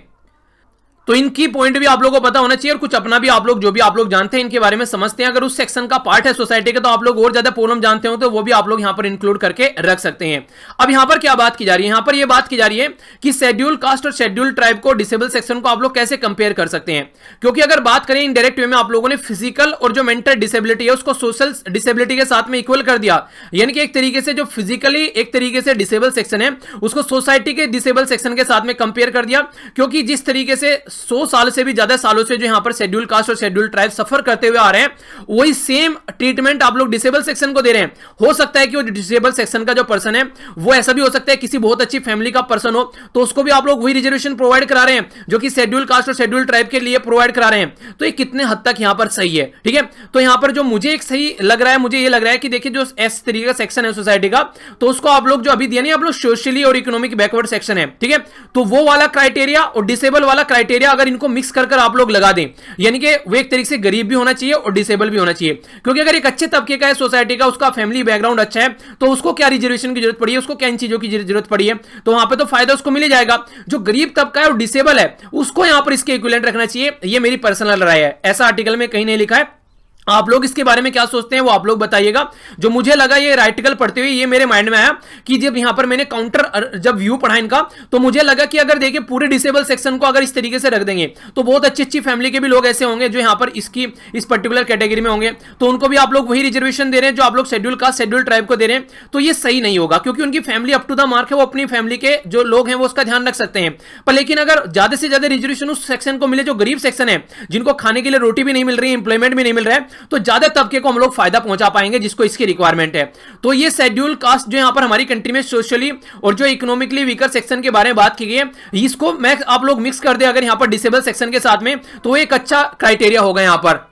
तो इनकी पॉइंट भी आप लोगों को पता होना चाहिए और कुछ अपना भी आप लोग जो भी आप लोग जानते हैं इनके बारे में समझते हैं। अगर उस सेक्शन का पार्ट है सोसाइटी का तो आप लोग और ज्यादा प्रॉब्लम जानते हो तो वो भी आप लोग यहां पर इंक्लूड करके रख सकते हैं। अब यहां पर क्या बात की जा रही है? यहां पर यह बात की जा रही है कि शेड्यूल कास्ट और शेड्यूल ट्राइब को, डिसेबल सेक्शन को आप लोग कैसे कंपेयर कर सकते हैं। क्योंकि अगर बात करें इनडायरेक्ट वे में, आप लोगों ने फिजिकल और जो मेंटल डिसेबिलिटी है उसको सोशल डिसेबिलिटी के साथ में इक्वल कर दिया। यानी कि एक तरीके से जो फिजिकली एक तरीके से डिसेबल सेक्शन है उसको सोसाइटी के डिसेबल सेक्शन के साथ में कंपेयर कर दिया। क्योंकि जिस तरीके से 100 साल से भी ज्यादा सालों से जो यहां पर शेड्यूल कास्ट और शेड्यूल ट्राइब सफर करते हुए आ रहे हैं, वही सेम ट्रीटमेंट आप लोग डिसेबल सेक्शन को दे रहे हैं। हो सकता है कि वो डिसेबल सेक्शन का जो पर्सन है वो ऐसा भी हो सकता है किसी बहुत अच्छी फैमिली का पर्सन हो, तो उसको भी आप लोग वही रिजर्वेशन प्रोवाइड करा रहे हैं जो कि शेड्यूल कास्ट और शेड्यूल ट्राइब के लिए प्रोवाइड करा रहे हैं। तो ये कितने हद तक यहां पर सही है? ठीक है, तो यहां पर जो मुझे एक सही लग रहा है, मुझे ये लग रहा है कि देखिए जो इस तरीके का सेक्शन है सोसाइटी का, तो उसको आप लोग जो अभी दिया नहीं, आप लोग सोशली और इकोनॉमिक बैकवर्ड सेक्शन है, ठीक है, तो वो वाला क्राइटेरिया और डिसेबल वाला क्राइटेरिया अगर इनको मिक्स कर आप लोग लगा दें, यानी कि वो एक तरीके से गरीब भी होना चाहिए और डिसेबल भी होना चाहिए। क्योंकि अगर एक अच्छे तबके का है सोसाइटी का, उसका फैमिली बैकग्राउंड अच्छा है, तो उसको क्या रिजर्वेशन की जरूरत पड़ी है, उसको क्या इन चीजों की जरूरत पड़ी है, तो वहां पे तो फायदा उसको मिल जाएगा। जो गरीब तबका है और डिसेबल है उसको यहां पर इसके इक्विवेलेंट रखना चाहिए। ये मेरी पर्सनल राय है, ऐसा आर्टिकल में कहीं नहीं लिखा है। आप लोग इसके बारे में क्या सोचते हैं वो आप लोग बताइएगा। जो मुझे लगा ये आर्टिकल पढ़ते हुए ये मेरे माइंड में आया कि जब यहां पर मैंने काउंटर जब व्यू पढ़ा इनका, तो मुझे लगा कि अगर देखिए पूरे डिसेबल सेक्शन को अगर इस तरीके से रख देंगे तो बहुत अच्छी अच्छी फैमिली के भी लोग ऐसे होंगे जो यहां पर इसकी इस पर्टिकुलर कैटेगरी में होंगे, तो उनको भी आप लोग वही रिजर्वेशन दे रहे हैं जो आप लोग शेड्यूल कास्ट शेड्यूल ट्राइब को दे रहे हैं। तो ये सही नहीं होगा क्योंकि उनकी family up to the mark है, वो अपनी फैमिली के जो लोग हैं वो उसका ध्यान रख सकते हैं। पर लेकिन अगर ज्यादा से ज्यादा रिजर्वेशन उस सेक्शन को मिले जो गरीब सेक्शन है, जिनको खाने के लिए रोटी भी नहीं मिल रही है, इंप्लॉयमेंट भी नहीं मिल रहा है, तो ज्यादा को हम लोग फायदा पहुंचा पाएंगे जिसको इसकी रिक्वायरमेंट है। तो ये शेड्यूल कास्ट जो यहां पर हमारी कंट्री में सोशली और जो इकोनॉमिकली वीकर सेक्शन के बारे में बात की गई है, इसको मैं आप लोग मिक्स कर दे अगर यहां पर डिसेबल सेक्शन के साथ में, तो एक अच्छा क्राइटेरिया होगा यहां पर।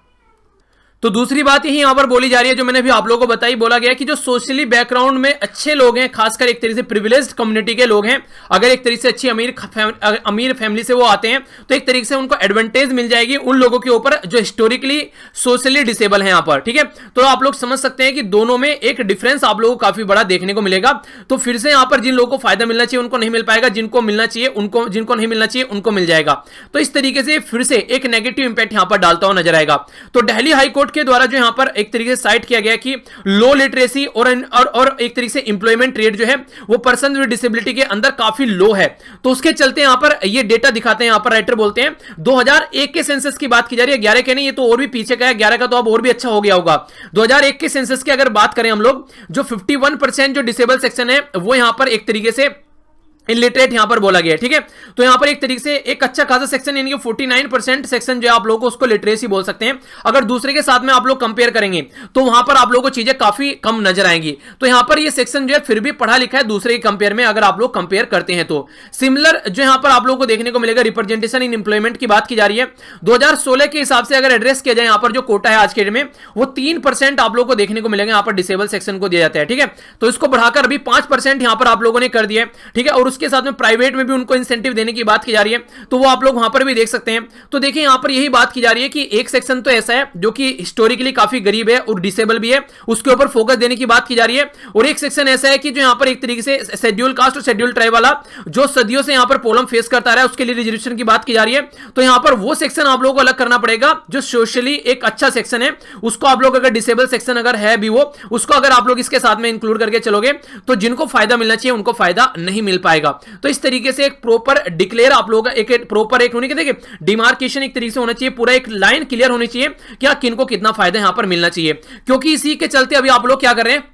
तो दूसरी बात यही यहां पर बोली जा रही है जो मैंने भी आप लोगों को बताई, बोला गया कि जो सोशली बैकग्राउंड में अच्छे लोग हैं, खासकर एक तरीके से प्रिविलेज्ड कम्युनिटी के लोग हैं, अगर एक तरीके से अच्छी अमीर फैमिली से वो आते हैं तो एक तरीके से उनको एडवांटेज मिल जाएगी उन लोगों के ऊपर जो हिस्टोरिकली सोशली डिसेबल हैं यहां पर। ठीक है, तो आप लोग समझ सकते हैं कि दोनों में एक डिफरेंस आप लोगों को काफी बड़ा देखने को मिलेगा। तो फिर से यहां पर जिन लोगों को फायदा मिलना चाहिए उनको नहीं मिल पाएगा, जिनको मिलना चाहिए उनको, जिनको नहीं मिलना चाहिए उनको मिल जाएगा। तो इस तरीके से फिर से एक नेगेटिव इंपैक्ट यहां पर डालता हुआ नजर आएगा। तो दिल्ली हाई कोर्ट के द्वारा जो यहां पर एक तरीके से साइट किया गया कि लो लिटरेसी और एक तरीके से इंप्लॉयमेंट रेट जो है वो पर्सन विद डिसेबिलिटी के अंदर काफी लो है। तो उसके चलते यहां पर ये डेटा दिखाते हैं, यहां पर राइटर बोलते हैं 2001 के सेंसस की बात की जा रही है, 11 के नहीं, ये तो और भी पीछे का है, 11 का तो अब और भी अच्छा हो गया होगा। 2001 के सेंसस की अगर बात करें हम लोग, जो 51% जो डिसेबल सेक्शन है वो यहां पर एक तरीके से इलिटरेट यहां पर बोला गया है। ठीक है, तो यहां पर एक तरीके से एक अच्छा खासा सेक्शन यानी कि 49% सेक्शन जो है आप लोगों को उसको लिटरेसी बोल सकते हैं। अगर दूसरे के साथ में आप लोग कंपेयर करेंगे तो वहां पर आप लोगों को चीजें काफी कम नजर आएंगी। तो यहां पर ये सेक्शन जो है फिर भी पढ़ा लिखा है दूसरे के कंपेयर में, अगर आप लोग कंपेयर करते हैं तो सिमिलर जो यहां पर आप लोगों को देखने को मिलेगा। रिप्रेजेंटेशन इन एम्प्लॉयमेंट की बात की जा रही है, 2016 के हिसाब से अगर एड्रेस किया जाए यहां पर जो कोटा है आज के डेट में वो 3% आप लोगों को देखने को मिलेगा यहां पर डिसेबल सेक्शन को दिया जाता है। ठीक है, तो इसको बढ़ाकर अभी 5% यहां पर आप लोगों ने कर दिया है। ठीक है, और उसके उसके साथ में प्राइवेट में भी उनको इंसेंटिव देने की बात की जा रही है, तो वो आप लोग वहां पर भी देख सकते हैं। तो देखिए यहां पर यही बात की जा रही है कि एक सेक्शन तो ऐसा है जो कि हिस्टोरिकली काफी गरीब है और डिसेबल भी है, उसके ऊपर फोकस देने की बात की जा रही है। और एक सेक्शन ऐसा है कि जो यहां पर एक तरीके से शेड्यूल कास्ट और शेड्यूल ट्राइब वाला जो सदियों से यहां पर प्रॉब्लम फेस करता रहा है, उसके लिए रिजर्वेशन की बात की जा रही है। तो यहां पर वो सेक्शन आप लोगों को अलग करना पड़ेगा जो सोशली एक अच्छा सेक्शन है, उसको आप लोग अगर डिसेबल सेक्शन अगर है भी वो, उसको अगर आप लोग इसके साथ में इंक्लूड करके चलोगे तो जिनको फायदा मिलना चाहिए उनको फायदा नहीं मिल पाएगा। तो इस तरीके से एक प्रॉपर डिक्लेयर आप लोग एक प्रॉपर एक होने के देखिए डिमार्केशन एक तरीके से होना चाहिए, पूरा एक लाइन क्लियर होनी चाहिए कि किनको कितना फायदा यहां पर मिलना चाहिए। क्योंकि इसी के चलते अभी आप लोग क्या कर रहे हैं,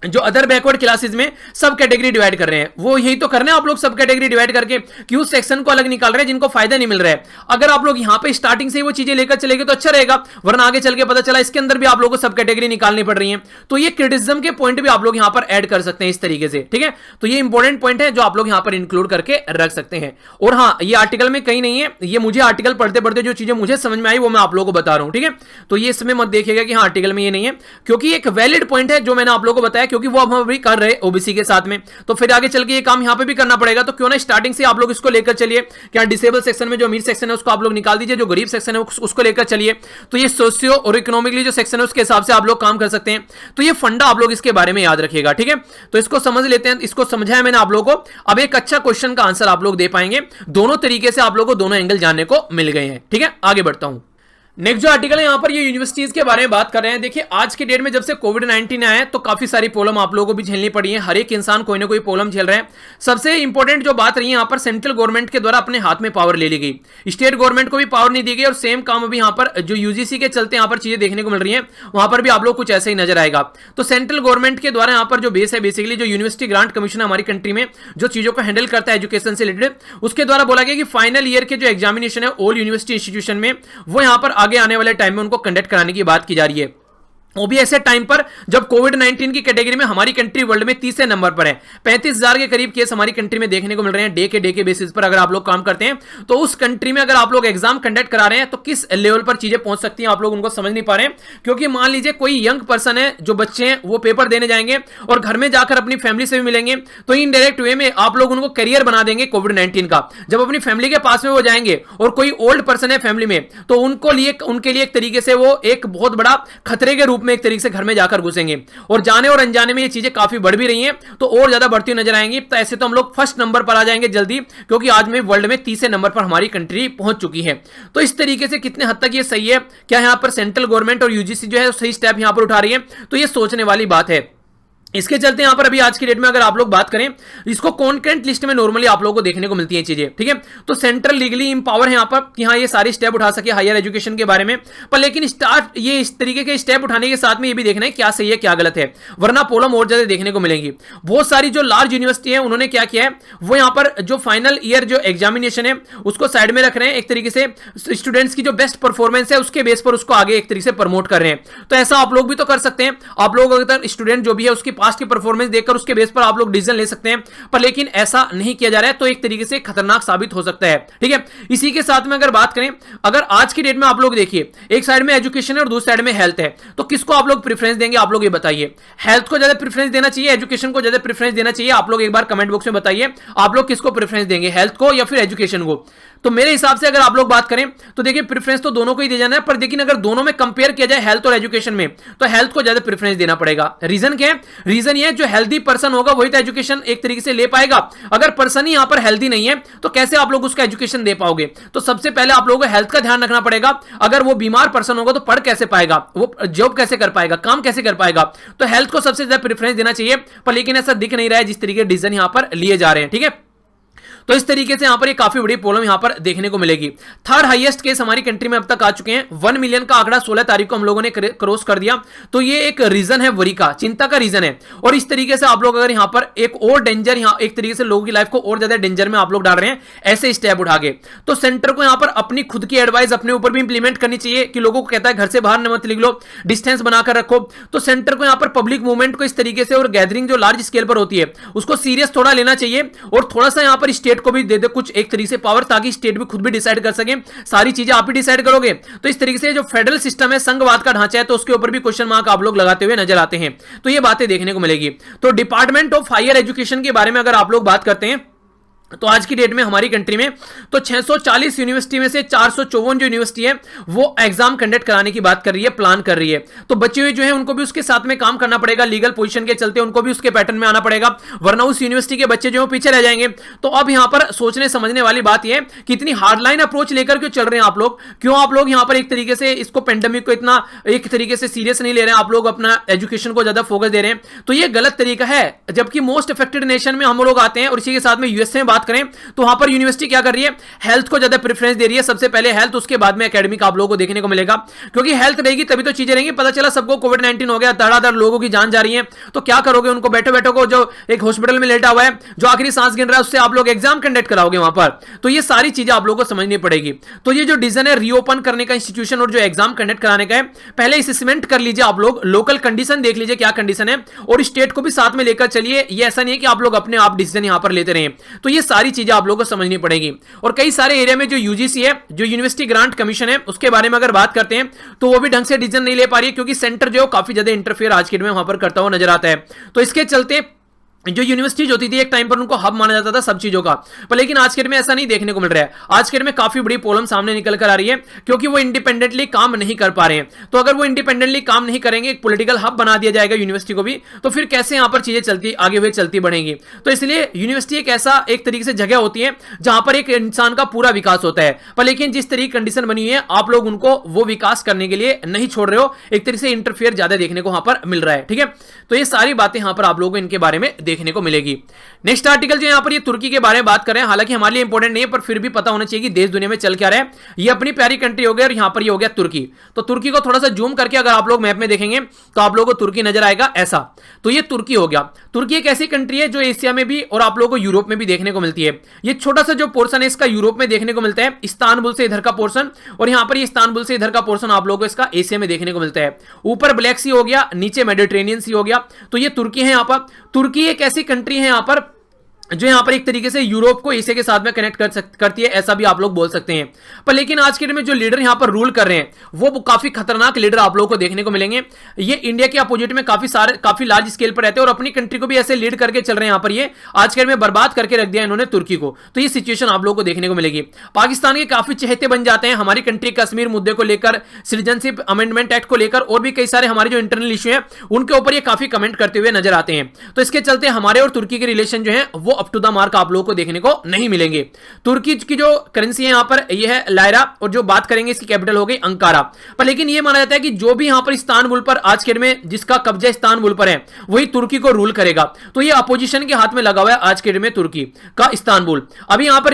जो अदर बैकवर्ड क्लासेस में सब कैटेगरी डिवाइड कर रहे हैं, वो यही तो करना है आप लोग, सब कैटेगरी डिवाइड करके कि उस सेक्शन को अलग निकाल रहे हैं जिनको फायदा नहीं मिल रहा है। अगर आप लोग यहां पे स्टार्टिंग से ही वो चीजें लेकर चलेंगे तो अच्छा रहेगा, वरना आगे चल के पता चला इसके अंदर भी आप लोगों को सब कैटेगरी निकालनी पड़ रही है। तो ये क्रिटिसिज्म के पॉइंट भी आप लोग यहां पर ऐड कर सकते हैं इस तरीके से, ठीक है। तो ये इंपॉर्टेंट पॉइंट है जो आप लोग यहां पर इंक्लूड करके रख सकते हैं। और हाँ, ये आर्टिकल में कहीं नहीं है, ये मुझे आर्टिकल पढ़ते पढ़ते जो चीजें मुझे समझ में आई वो मैं आप लोगों को बता रहा हूं, ठीक है। तो ये इसमें मत देखिएगा कि हाँ आर्टिकल में ये नहीं है, क्योंकि एक वैलिड पॉइंट है जो मैंने आप लोगों को बताया, क्योंकि वो हम अभी कर रहे ओबीसी के साथ में, तो फिर आगे चल के ये काम यहां पे भी करना पड़ेगा। तो क्यों ना स्टार्टिंग से आप लोग इसको लेकर चलिए, क्या डिसेबल सेक्शन में जो अमीर सेक्शन है उसको आप लोग निकाल दीजिए, जो गरीब सेक्शन है उसको लेकर चलिए। तो ये सोशियो और इकोनॉमिकली जो सेक्शन है उसके हिसाब से आप लोग काम कर सकते हैं। तो ये फंडा आप लोग इसके बारे में याद रखिएगा, ठीक है। तो इसको समझ लेते हैं, इसको समझाया मैंने आप लोगों को, अब एक अच्छा क्वेश्चन का आंसर आप लोग दे पाएंगे। दोनों तरीके से आप लोगों को दोनों एंगल जानने को मिल गए हैं, ठीक है। आगे बढ़ता हूं। नेक्स्ट जो आर्टिकल है यहां पर ये यूनिवर्सिटीज के बारे में बात कर रहे हैं। देखिए आज के डेट में जब से कोविड-19 आया है तो काफी सारी प्रॉब्लम आप लोगों को भी झेलनी पड़ी है, हर एक इंसान कोई ना कोई प्रॉब्लम झेल रहे हैं। सबसे इंपॉर्टेंट जो बात रही है यहां पर सेंट्रल गवर्नमेंट के द्वारा अपने हाथ में पावर ले ली गई, स्टेट गवर्नमेंट को भी पावर नहीं दी गई। और सेम काम अभी यहां पर जो यूजीसी के चलते यहां पर चीजें देखने को मिल रही है, वहां पर भी आप लोग कुछ ऐसा ही नजर आएगा। तो सेंट्रल गवर्नमेंट के द्वारा यहां पर जो बेस है, बेसिकली जो यूनिवर्सिटी ग्रांट कमीशन हमारी कंट्री में जो चीजों को हैंडल करता है एजुकेशन से रिलेटेड, उसके द्वारा बोला गया कि फाइनल ईयर के जो एग्जामिनेशन है ऑल यूनिवर्सिटी इंस्टीट्यूशन में, वो यहां पर आगे आने वाले टाइम में को कंडक्ट कराने की बात की जा रही है। वो भी ऐसे टाइम पर जब कोविड-19 की कैटेगरी में हमारी कंट्री वर्ल्ड में तीसरे नंबर पर है। 35,000 के करीब केस हमारी कंट्री में देखने को मिल रहे हैं डे के बेसिस पर। अगर आप लोग काम करते हैं तो उस कंट्री में अगर आप लोग एग्जाम कंडक्ट करा रहे हैं तो किस लेवल पर चीजें पहुंच सकती हैं आप लोग उनको समझ नहीं पा रहे हैं। क्योंकि मान लीजिए कोई यंग पर्सन है, जो बच्चे हैं वो पेपर देने जाएंगे और घर में जाकर अपनी फैमिली से भी मिलेंगे, तो इनडायरेक्ट वे में आप लोग उनको करियर बना देंगे कोविड-19 का। जब अपनी फैमिली के पास में वो जाएंगे और कोई ओल्ड पर्सन है फैमिली में, तो उनके लिए एक तरीके से वो एक बहुत बड़ा खतरे के रूप में एक तरीके से घर में जाकर घुसेंगे। और जाने और अनजाने में ये चीजें काफी बढ़ भी रही हैं, तो और ज्यादा बढ़ती नजर आएंगी। तो ऐसे तो हम लोग फर्स्ट नंबर पर आ जाएंगे जल्दी, क्योंकि आज में वर्ल्ड में तीसरे नंबर पर हमारी कंट्री पहुंच चुकी है। तो इस तरीके से कितने हद तक ये सही है, क्या यहां पर सेंट्रल गवर्नमेंट और यूजीसी जो है सही स्टेप यहां पर उठा रही है, तो ये सोचने वाली बात है। इसके चलते यहां पर अभी आज की डेट में अगर आप लोग बात करें, इसको कॉन्करेंट लिस्ट में नॉर्मली आप लोगों को देखने को मिलती है चीजें, ठीक है। तो सेंट्रल लीगली इंपावर है यहां पर कि हाँ ये सारी स्टेप उठा सके हायर एजुकेशन के बारे में, पर लेकिन स्टार्ट ये इस तरीके के स्टेप उठाने के साथ में ये भी देखना है क्या सही है क्या गलत है, वरना प्रॉब्लम और ज्यादा देखने को मिलेंगी। बहुत सारी जो लार्ज यूनिवर्सिटी है उन्होंने क्या किया है, वो यहां पर जो फाइनल ईयर जो एग्जामिनेशन है उसको साइड में रख रहे हैं, एक तरीके से स्टूडेंट्स की जो बेस्ट परफॉर्मेंस है उसके बेस पर उसको आगे एक तरीके से प्रमोट कर रहे हैं। तो ऐसा आप लोग भी तो कर सकते हैं। आप लोग अगर स्टूडेंट जो भी है उसकी पास्ट की परफॉर्मेंस देखकर उसके बेस पर आप लोग डिसीजन ले सकते हैं, पर लेकिन ऐसा नहीं किया जा रहा है, तो एक तरीके से खतरनाक साबित हो सकता है, ठीक है। इसी के साथ में अगर बात करें, अगर आज की डेट में आप लोग देखिए एक साइड में एजुकेशन है और दूसरी साइड में हेल्थ है, तो किसको आप लोग प्रेफरेंस देंगे आप लोग ये बताइए। हेल्थ को ज्यादा प्रेफरेंस देना चाहिए, एजुकेशन को ज्यादा प्रेफरेंस देना चाहिए? आप लोग एक बार कमेंट बॉक्स में बताइए आप लोग किसको प्रेफरेंस देंगे, हेल्थ को या फिर एजुकेशन को। तो मेरे हिसाब से अगर आप लोग बात करें तो देखिए प्रेफरेंस तो दोनों को ही दे जाना है, पर लेकिन अगर दोनों में कंपेयर किया जाए हेल्थ और एजुकेशन में, तो हेल्थ को ज्यादा प्रेफरेंस देना पड़ेगा। रीजन क्या है? रीजन ये है जो हेल्दी पर्सन होगा वही तो एजुकेशन एक तरीके से ले पाएगा। अगर पर्सन ही यहां पर हेल्दी नहीं है तो कैसे आप लोग उसका एजुकेशन दे पाओगे? तो सबसे पहले आप लोगों को हेल्थ का ध्यान रखना पड़ेगा। अगर वो बीमार पर्सन होगा तो पढ़ कैसे पाएगा, वो जॉब कैसे कर पाएगा, काम कैसे कर पाएगा? तो हेल्थ को सबसे ज्यादा प्रेफरेंस देना चाहिए, पर लेकिन ऐसा दिख नहीं रहा है जिस तरीके डिसीजन यहां पर लिए जा रहे हैं, ठीक है। तो इस तरीके से यहां पर एक काफी बड़ी प्रॉब्लम यहां पर देखने को मिलेगी। थर्ड हाईएस्ट केस हमारी कंट्री में अब तक आ चुके हैं, 1 मिलियन का आंकड़ा 16 तारीख को हम लोगों ने क्रॉस कर दिया। तो ये एक रीजन है, वरी का चिंता का रीजन है। और इस तरीके से आप लोग अगर यहां पर एक और डेंजर, यहां एक तरीके से लोगों की लाइफ को और ज्यादा डेंजर में आप लोग डाल रहे हैं ऐसे स्टेप उठा के, तो सेंटर को यहां पर अपनी खुद की एडवाइस अपने ऊपर भी इंप्लीमेंट करनी चाहिए कि लोगों को कहता है घर से बाहर मत निकलो, डिस्टेंस बनाकर रखो। तो सेंटर को यहां पर पब्लिक मूवमेंट को इस तरीके से और गैदरिंग जो लार्ज स्केल पर होती है उसको सीरियस थोड़ा लेना चाहिए, और थोड़ा सा यहां पर स्टेट को भी दे दे कुछ एक तरीके से पावर, ताकि स्टेट भी खुद भी डिसाइड कर सके। सारी चीजें आप ही डिसाइड करोगे तो इस तरीके से जो फेडरल सिस्टम है, संघवाद का ढांचा है, तो उसके ऊपर भी क्वेश्चन मार्क आप लोग लगाते हुए नजर आते हैं। तो ये बातें देखने को मिलेगी। तो डिपार्टमेंट ऑफ हायर एजुकेशन के बारे में अगर आप लोग बात करते हैं तो आज की डेट में हमारी कंट्री में तो 640 यूनिवर्सिटी में से 454 जो यूनिवर्सिटी है वो एग्जाम कंडक्ट कराने की बात कर रही है, प्लान कर रही है। तो बच्चे हुए जो है उनको भी उसके साथ में काम करना पड़ेगा, लीगल पोजीशन के चलते उनको भी उसके पैटर्न में आना पड़ेगा, वरना उस यूनिवर्सिटी के बच्चे जो पीछे रह जाएंगे। तो अब यहां पर सोचने समझने वाली बात यह कि इतनी हार्डलाइन अप्रोच लेकर क्यों चल रहे हैं आप लोग, क्यों आप लोग यहां पर एक तरीके से इसको पेंडेमिक को इतना एक तरीके से सीरियस नहीं ले रहे हैं, आप लोग अपना एजुकेशन को ज्यादा फोकस दे रहे हैं। तो ये गलत तरीका है। जबकि मोस्ट अफेक्टेड नेशन में हम लोग आते हैं और इसी के साथ में यूएसए में बात करें तो वहां पर यूनिवर्सिटी क्या कर रही है, हेल्थ को ज्यादा प्रेफरेंस दे रही है। सबसे पहले हेल्थ, उसके बाद में एकेडमिक आप लोगों को देखने को मिलेगा, क्योंकि हेल्थ रहेगी तभी तो चीजें रहेंगी। पता चला सबको कोविड-19 हो गया, धड़ाधड़ लोगों की जान जा रही है, तो क्या करोगे? उनको बैठे बैठे को जो एक हॉस्पिटल में लेटा हुआ है, जो आखिरी सांस गिन रहा है, उससे आप लोग एग्जाम कंडक्ट कराओगे वहां पर। तो ये सारी चीजें आप लोगों को समझनी पड़ेगी। तो ये जो डिसीजन है रीओपन करने का इंस्टीट्यूशन और जो एग्जाम कंडक्ट कराने का है, पहले असेसमेंट कर लीजिए आप लोग, लोकल कंडीशन देख लीजिए क्या कंडीशन है, और स्टेट को भी साथ में लेकर चलिए। ये ऐसा नहीं है कि आप लोग अपने आप डिसीजन यहां पर लेते रहे। तो ये सारी चीजें आप लोगों को समझनी पड़ेगी। और कई सारे एरिया में जो यूजीसी है, जो यूनिवर्सिटी ग्रांट कमीशन है, उसके बारे में अगर बात करते हैं तो वो भी ढंग से डिसीजन नहीं ले पा रही है, क्योंकि सेंटर जो काफी ज्यादा इंटरफेयर आज के डेट में वहां पर करता हुआ नजर आता है। तो इसके चलते जो यूनिवर्सिटीज होती थी एक टाइम पर उनको हब माना जाता था सब चीजों का, पर लेकिन आज के डेट में ऐसा नहीं देखने को मिल रहा है। आज के डेट में काफी बड़ी प्रॉब्लम सामने निकल कर आ रही है, क्योंकि वो इंडिपेंडेंटली काम नहीं कर पा रहे हैं। तो अगर वो इंडिपेंडेंटली काम नहीं करेंगे, एक पॉलिटिकल हब बना दिया जाएगा यूनिवर्सिटी को भी, तो फिर कैसे यहां पर चीजें चलती आगे हुए चलती बढ़ेंगी। तो इसलिए यूनिवर्सिटी एक ऐसा एक तरीके से जगह होती है जहां पर एक इंसान का पूरा विकास होता है, पर लेकिन जिस तरीके कंडीशन बनी हुई है आप लोग उनको वो विकास करने के लिए नहीं छोड़ रहे हो, एक तरीके से इंटरफेयर ज्यादा देखने को वहां पर मिल रहा है। ठीक है, तो ये सारी बातें यहां पर आप लोगों को इनके बारे में देखने को मिलेगी। नेक्स्ट आर्टिकल जो यहां पर ये तुर्की के बारे में बात कर रहे हैं, हालांकि हमारे लिए इंपॉर्टेंट नहीं है, पर फिर भी पता होना चाहिए कि देश दुनिया में चल क्या रहा है। ये अपनी प्यारी कंट्री हो गई और यहां पर ये हो गया तुर्की। तो तुर्की को थोड़ा सा जूम करके अगर आप लोग मैप में देखेंगे तो आप लोगों को तुर्की नजर आएगा ऐसा। तो ये तुर्की हो गया। तुर्की एक ऐसी कंट्री है जो एशिया में भी और आप लोगों को यूरोप में भी देखने को मिलती है। ये छोटा सा जो पोर्शन है इसका यूरोप में देखने को मिलता है, इस्तानबुल से इधर का पोर्शन, और यहां पर ये इस्तानबुल से इधर का पोर्शन आप लोगों को इसका एशिया में देखने को मिलता है। ऊपर ब्लैक सी हो गया, नीचे मेडिटेरेनियन सी हो गया। तो ये तुर्की है। यहां पर तुर्की एक ऐसी कंट्री है यहां पर जो यहां पर एक तरीके से यूरोप को एशिया के साथ में कनेक्ट करती है, ऐसा भी आप लोग बोल सकते हैं। पर लेकिन आज के डेट में जो लीडर यहां पर रूल कर रहे हैं वो काफी खतरनाक लीडर आप लोगों को देखने को मिलेंगे। ये इंडिया के अपोजिट में काफी लार्ज स्केल पर रहते हैं और अपनी कंट्री को भी ऐसे लीड करके चल रहे हैं। यहां पर ये आज के डेट में बर्बाद करके रख दिया इन्होंने तुर्की को। तो ये सिचुएशन आप लोगों को देखने को मिलेगी। पाकिस्तान के काफी चहेते बन जाते हैं हमारी कंट्री कश्मीर मुद्दे को लेकर, सिटीजनशिप अमेंडमेंट एक्ट को लेकर, और भी कई सारे हमारे जो इंटरनल इश्यू है उनके ऊपर ये काफी कमेंट करते हुए नजर आते हैं। तो इसके चलते हमारे और तुर्की के रिलेशन जो है वो अप टू द मार्क आप को देखने को नहीं मिलेंगे। तुर्की की जो करेंसी है यहां पर ये है लायरा, और जो बात करेंगे इसकी कैपिटल हो गई अंकारा। पर लेकिन ये माना जाता है कि जो भी यहां पर इस्तानबुल पर आज के में जिसका कब्जा इस्तानबुल पर है वही तुर्की को रूल करेगा। तो ये अपोजिशन के हाथ में लगा हुआ है आज के में तुर्की का इस्तानबुल। अभी यहां पर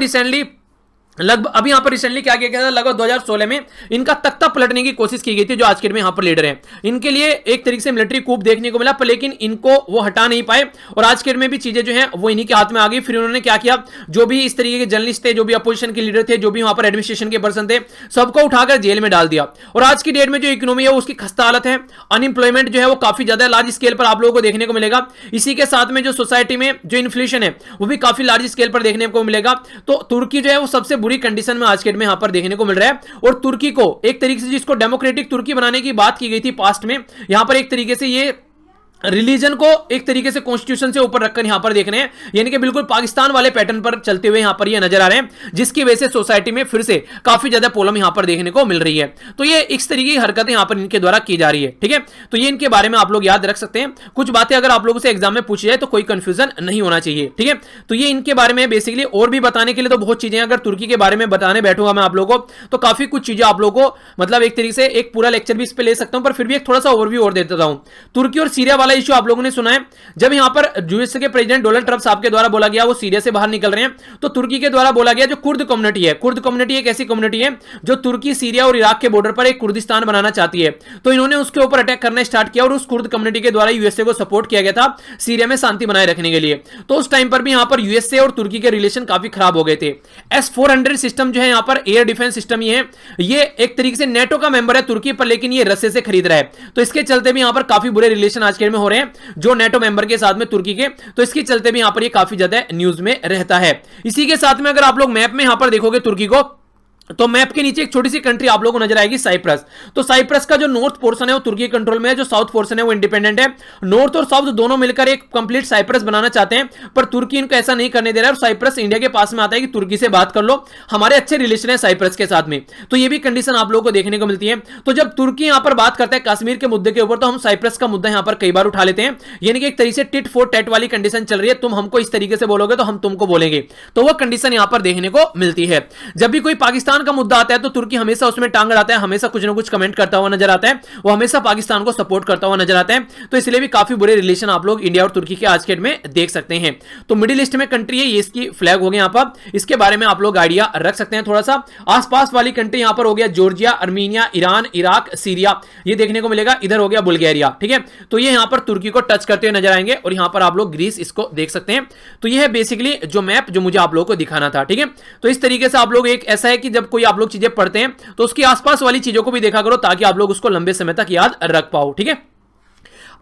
रिसेंटली क्या किया गया था, लगभग 2016 में इनका तख्ता पलटने की कोशिश की गई थी जो आज के डेट में यहां पर लीडर हैं। इनके लिए एक तरीके से मिलिट्री कूप देखने को मिला, पर लेकिन इनको वो हटा नहीं पाए और आज के डेट में भी चीजें जो हैं वो इन्हीं के हाथ में आ गई। फिर उन्होंने क्या किया, जो भी इस तरीके के जर्नलिस्ट थे, जो भी अपोजिशन के लीडर थे, जो भी वहां पर एडमिनिस्ट्रेशन के पर्सन थे, सबको उठाकर जेल में डाल दिया। और आज की डेट में जो इकोनॉमी है उसकी खस्ता हालत है, अनएम्प्लॉयमेंट जो है वो काफी ज्यादा लार्ज स्केल पर आप लोगों को देखने को मिलेगा। इसी के साथ में जो सोसाइटी में जो इन्फ्लेशन है वो भी काफी लार्ज स्केल पर देखने को मिलेगा। तो तुर्की जो है वो सबसे बुरी कंडीशन में आज में यहां पर देखने को मिल रहा है। और तुर्की को एक तरीके से जिसको डेमोक्रेटिक तुर्की बनाने की बात की गई थी पास्ट में, यहां पर एक तरीके से ये रिलीजन को एक तरीके से कॉन्स्टिट्यूशन से ऊपर रखकर यहां पर देख रहे हैं, यानी कि बिल्कुल पाकिस्तान वाले पैटर्न पर चलते हुए यहां पर ये नजर आ रहे हैं, जिसकी वजह से सोसाइटी में फिर से काफी ज्यादा प्रॉब्लम यहां पर देखने को मिल रही है। तो ये इस तरीके की हरकतें यहां पर इनके द्वारा की जा रही है। ठीक है, तो ये इनके बारे में आप लोग याद रख सकते हैं। कुछ बातें अगर आप लोगों से एग्जाम में पूछी जाए तो कोई कंफ्यूजन नहीं होना चाहिए। ठीक है, तो ये इनके बारे में बेसिकली, और भी बताने के लिए तो बहुत चीजें, अगर तुर्की के बारे में बताने बैठूंगा मैं आप लोगों को तो काफी कुछ चीजें आप लोगों को मतलब एक तरीके से एक पूरा लेक्चर भी इस पे ले सकता हूं, पर फिर भी एक थोड़ा सा ओवरव्यू और दे देता हूं। तुर्की और सीरिया वाला इश्यू आप लोगों ने सुना है, जब यहां पर यूएसए के प्रेसिडेंट डोनाल्ड ट्रंप साहब के द्वारा बोला गया वो सीरिया से बाहर निकल रहे हैं, तो तुर्की के द्वारा बोला गया जो कुर्द कम्युनिटी है, कुर्द कम्युनिटी एक ऐसी कम्युनिटी है जो तुर्की, सीरिया और इराक के बॉर्डर पर एक कुर्दिस्तान बनाना चाहती है। तो इन्होंने उसके ऊपर अटैक करना स्टार्ट किया और उस कुर्द कम्युनिटी के द्वारा यूएसए को सपोर्ट किया गया था सीरिया में शांति बनाए रखने के लिए। तो उस टाइम पर भी यहां पर यूएसए और तुर्की के रिलेशन काफी खराब हो गए थे। S-400 सिस्टम जो है यहां पर एयर डिफेंस सिस्टम ये एक तरीके से नेटो का मेंबर है तुर्की, पर लेकिन ये रसिया से खरीद रहा है। तो इसके चलते भी यहां पर काफी बुरे रिलेशन आज के में हो रहे हैं जो नेटो मेंबर के साथ में तुर्की के, तो इसके चलते भी यहां पर ये काफी ज्यादा न्यूज में रहता है। इसी के साथ में अगर आप लोग मैप में यहां पर देखोगे तुर्की को, तो मैप के नीचे एक छोटी सी कंट्री आप लोगों को नजर आएगी, साइप्रस। तो साइप्रस का जो नॉर्थ पोर्शन है वो तुर्की कंट्रोल में है, जो साउथ पोर्शन है वो इंडिपेंडेंट है। नॉर्थ और साउथ दोनों मिलकर एक कंप्लीट साइप्रस बनाना चाहते हैं, पर तुर्की इनको ऐसा नहीं करने दे रहा है। और साइप्रस इंडिया के पास में आता है कि तुर्की से बात कर लो, हमारे अच्छे रिलेशन है साइप्रस के साथ में। तो ये भी कंडीशन आप लोगों को देखने को मिलती है। तो जब तुर्की यहां पर बात करता है कश्मीर के मुद्दे के ऊपर, तो हम साइप्रस का मुद्दा यहां पर कई बार उठा लेते हैं, यानी कि एक तरीके से टिट फॉर टैट वाली कंडीशन चल रही है। तुम हमको इस तरीके से बोलोगे तो हम तुमको बोलेंगे, तो वो कंडीशन यहां पर देखने को मिलती है। जब भी कोई पाकिस्तान का मुद्दा आता है तो तुर्की हमेशा उसमें टांग अड़ाता है, हमेशा कुछ ना कुछ कमेंट करता हुआ नजर आता है, वो हमेशा पाकिस्तान को सपोर्ट करता हुआ नजर आता है। तो इसलिए भी काफी बुरे रिलेशन आप लोग इंडिया और तुर्की के आज के डेट में देख सकते हैं। तो मिडिल ईस्ट में कंट्री है, ये इसकी फ्लैग हो गया यहां पर, इसके बारे में आप लोग आइडिया रख सकते हैं थोड़ा सा। आसपास वाली कंट्री यहां पर हो गया Georgia, Armenia, Iran, Iraq, Syria, ये देखने को मिलेगा। इधर हो गया बुल्गारिया, ठीक है। तो ये यहां पर तुर्की को टच करते हुए नजर आएंगे, और यहां पर आप लोग ग्रीस इसको देख सकते हैं। तो ये है बेसिकली जो मैप जो मुझे आप लोगों को दिखाना था, ठीक है। तो इस तरीके से आप लोग, एक ऐसा है कि जब कोई आप लोग चीजें पढ़ते हैं तो उसके आसपास वाली चीजों को भी देखा करो, ताकि आप लोग उसको लंबे समय तक याद रख पाओ, ठीक है।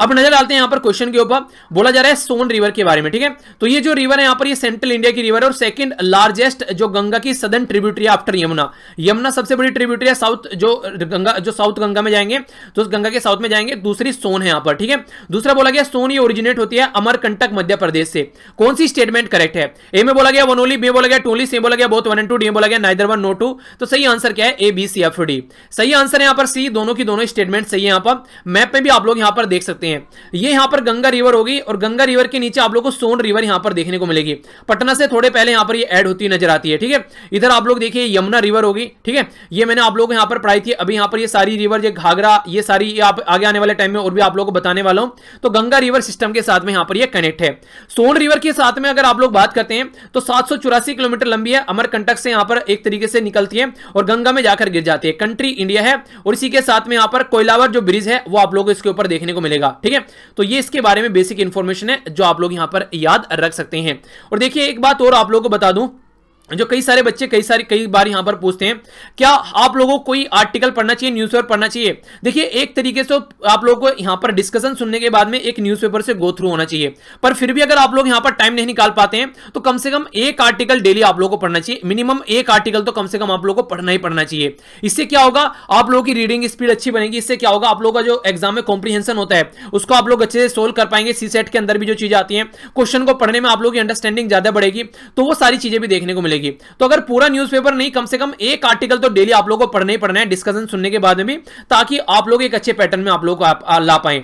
अब नजर डालते हैं यहां पर क्वेश्चन के ऊपर, बोला जा रहा है सोन रिवर के बारे में, ठीक है। तो ये जो रिवर है यहां पर, ये सेंट्रल इंडिया की रिवर है, और सेकंड लार्जेस्ट जो गंगा की southern tributary after Yamuna. Yamuna सबसे बड़ी ट्रिब्यूटरी है, साउथ जो साउथ गंगा में जाएंगे, तो उस गंगा के साउथ में जाएंगे। दूसरी सोन है यहां पर, ठीक है। दूसरा बोला गया सोन ये ओरिजिनेट होती है अमरकंटक मध्य प्रदेश से। कौन सी स्टेटमेंट करेक्ट है? ए में बोला गया वन ओनली, बी बोला गया टोली, सी बोला गया बोथ 1 and 2, डी बोला गया नाइदर 1 नो 2। तो सही आंसर क्या है? ए, बी, सी, एफ, डी। सही आंसर है यहां पर सी, दोनों की दोनों स्टेटमेंट सही है। यहां पर मैप में भी आप लोग यहां पर देख सकते हैं, ये यहां पर गंगा रिवर होगी, और गंगा रिवर के नीचे आप लोगों को सोन रिवर यहां पर देखने को मिलेगी। पटना से थोड़े पहले यहां पर ये ऐड होती नजर आती है, ठीक है। इधर आप लोग देखिए यमुना रिवर होगी, ठीक है। ये मैंने आप लोगों को यहां पर पढ़ाई थी। अभी यहां पर ये सारी रिवर, ये घाघरा, ये सारी आप आगे आने वाले टाइम में और भी आप लोगों को बताने वाला हूं। तो गंगा रिवर सिस्टम के साथ में यहां पर ये कनेक्ट है। सोन रिवर के साथ में अगर आप लोग बात करते हैं तो 784 किलोमीटर लंबी है, अमरकंटक से यहां पर एक तरीके से निकलती है और गंगा में जाकर गिर जाती है। कंट्री इंडिया है, और इसी के साथ में यहां पर कोयलावर जो ब्रिज है वो आप लोगों को इसके ऊपर देखने को मिलेगा, ठीक है। तो ये इसके बारे में बेसिक इंफॉर्मेशन है जो आप लोग यहां पर याद रख सकते हैं। और देखिए एक बात और आप लोगों को बता दूं, जो कई सारे बच्चे कई बार यहां पर पूछते हैं, क्या आप लोगों को कोई आर्टिकल पढ़ना चाहिए, न्यूज़पेपर पढ़ना चाहिए? देखिए एक तरीके से आप लोगों को यहां पर डिस्कशन सुनने के बाद में एक न्यूज़पेपर से गो थ्रू होना चाहिए, पर फिर भी अगर आप लोग यहां पर टाइम नहीं निकाल पाते हैं तो कम से कम एक आर्टिकल डेली आप लोगों को पढ़ना चाहिए। मिनिमम एक आर्टिकल तो कम से कम आप लोगों को पढ़ना ही पढ़ना चाहिए। इससे क्या होगा, आप लोगों की रीडिंग स्पीड अच्छी बनेगी। इससे क्या होगा, आप लोगों का जो एग्जाम में कॉम्प्रीहेंशन होता है उसको आप लोग अच्छे से सोल्व कर पाएंगे। सी सेट के अंदर भी जो चीजें आती हैं, क्वेश्चन को पढ़ने में आप लोगों की अंडरस्टैंडिंग ज्यादा बढ़ेगी, तो वो सारी चीजें भी देखने को मिलेगी। तो अगर पूरा न्यूज़पेपर नहीं, कम से कम एक आर्टिकल तो डेली आप लोगों को पढ़ना ही पढ़ना है, डिस्कशन सुनने के बाद में भी, ताकि आप लोग एक अच्छे पैटर्न में आप लोग को ला पाए।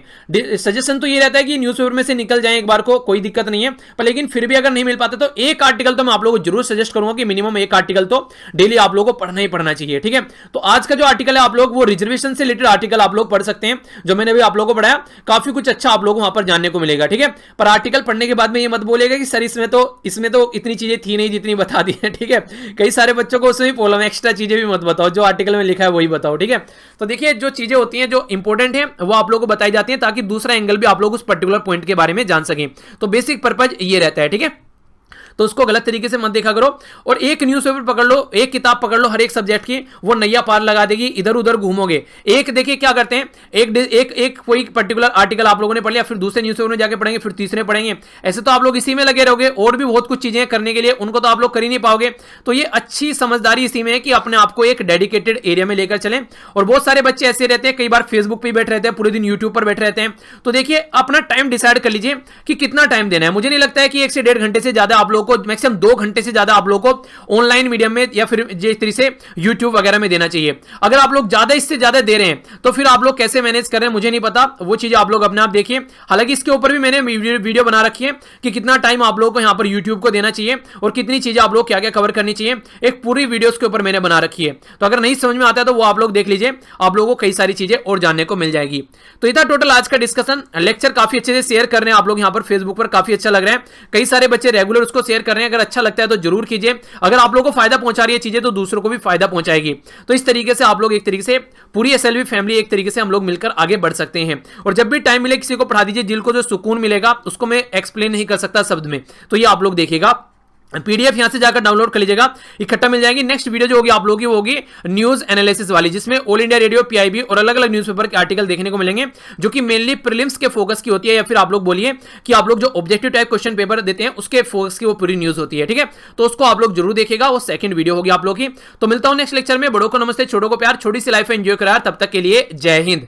सजेशन तो ये रहता है कि न्यूज़पेपर में से निकल जाए एक बार को, कोई दिक्कत नहीं है, पर लेकिन फिर भी अगर नहीं मिल पाते तो एक आर्टिकल तो मैं आप लोगों को जरूर सजेस्ट करूंगा कि मिनिमम एक आर्टिकल तो डेली आप लोगों को पढ़ना ही पढ़ना चाहिए, ठीक है। तो आज का जो आर्टिकल है आप लोग वो रिजर्वेशन से रिलेटेड आर्टिकल आप लोग पढ़ सकते हैं, जो मैंने भी आप लोगों को पढ़ाया, काफी कुछ अच्छा आप लोगों को वहां पर जानने को मिलेगा, ठीक है। पर आर्टिकल पढ़ने के बाद में ये मत बोलेगा कि सर इसमें तो इतनी चीजें थी नहीं जितनी बता दी है, ठीक है। कई सारे बच्चों को उसमें प्रॉब्लम, एक्स्ट्रा चीजें भी मत बताओ, जो आर्टिकल में लिखा है वही बताओ, ठीक है। तो देखिए जो चीजें होती हैं जो इंपॉर्टेंट है वो आप लोगों को बताई जाती हैं, ताकि दूसरा एंगल भी आप लोग उस पर्टिकुलर पॉइंट के बारे में जान सकें। तो बेसिक पर्पज ये रहता है, ठीक है। तो उसको गलत तरीके से मत देखा करो, और एक न्यूज़पेपर पकड़ लो, एक किताब पकड़ लो हर एक सब्जेक्ट की, वो नैया पार लगा देगी, इधर उधर घूमोगे। एक देखिए क्या करते हैं, एक कोई पर्टिकुलर आर्टिकल आप लोगों ने पढ़ लिया, फिर दूसरे न्यूज़पेपर में जाके पढ़ेंगे, फिर तीसरे पढ़ेंगे, ऐसे तो आप लोग इसी में लगे रहोगे। और भी बहुत कुछ चीजें करने के लिए, उनको तो आप लोग कर ही नहीं पाओगे। तो ये अच्छी समझदारी इसी में है कि अपने आप को एक डेडिकेटेड एरिया में लेकर चलें। और बहुत सारे बच्चे ऐसे रहते हैं, कई बार फेसबुक पर बैठे रहते हैं, पूरे दिन यूट्यूब पर बैठे रहते हैं। तो देखिए अपना टाइम डिसाइड कर लीजिए कि कितना टाइम देना है। मुझे नहीं लगता है कि 1 से 1.5 घंटे से ज्यादा आप लोगों को, मैक्सिमम 2 घंटे से ज्यादा आप लोगों को ऑनलाइन मीडियम में या फिर जिस तरीके से यूट्यूब वगैरह में देना चाहिए। अगर आप लोग ज्यादा इससे ज्यादा दे रहे हैं तो फिर आप लोग कैसे मैनेज कर रहे हैं मुझे नहीं पता, वो चीजें आप लोग अपने आप देखिए। हालांकि इसके ऊपर भी मैंने वीडियो बना रखी है कि कितना टाइम आप लोगों को यहां पर यूट्यूब को देना चाहिए और कितनी चीजें आप लोग क्या क्या कवर करनी चाहिए, एक पूरी वीडियो के ऊपर मैंने बना रखी है। तो अगर नहीं समझ में आता है तो वो आप लोग देख लीजिए, आप लोगों को कई सारी चीजें और जानने को मिल जाएगी। तो इतना टोटल आज का डिस्कशन, लेक्चर काफी अच्छे से शेयर कर रहे हैं आप लोग यहां पर फेसबुक पर, काफी अच्छा लग रहा है। कई सारे बच्चे रेगुलर उसको शेयर कर रहे हैं। अगर अच्छा लगता है तो जरूर कीजिए। अगर आप लोगों को फायदा पहुंचा रही है चीजें तो दूसरों को भी फायदा पहुंचाएगी। तो इस तरीके से आप लोग एक तरीके से पूरी एसएलवी फैमिली एक तरीके से हम लोग मिलकर आगे बढ़ सकते हैं। और जब भी टाइम मिले किसी को पढ़ा दीजिए, दिल को जो सुकून मिलेगा उसको मैं एक्सप्लेन नहीं कर सकता शब्द में। तो ये आप लोग देखिएगा, पीडीएफ यहां से जाकर डाउनलोड कर लीजिएगा, इकट्ठा मिल जाएगी। नेक्स्ट वीडियो जो होगी आप लोगों की वो होगी न्यूज एनालिसिस वाली, जिसमें ऑल इंडिया रेडियो, पीआईबी और अलग अलग न्यूज़पेपर के आर्टिकल देखने को मिलेंगे, जो कि मेनली प्रीलिम्स के फोकस की होती है, या फिर आप लोग बोलिए कि आप लोग जो ऑब्जेक्टिव टाइप क्वेश्चन पेपर देते हैं उसके फोकस की वो पूरी न्यूज होती है। ठीक है, तो उसको आप लोग जरूर देखिएगा, वो सेकंड वीडियो होगी आप लोग की। तो मिलता हूं नेक्स्ट लेक्चर में। बड़ों को नमस्ते, छोटों को प्यार, छोटी सी लाइफ एंजॉय करा। तब तक के लिए जय हिंद।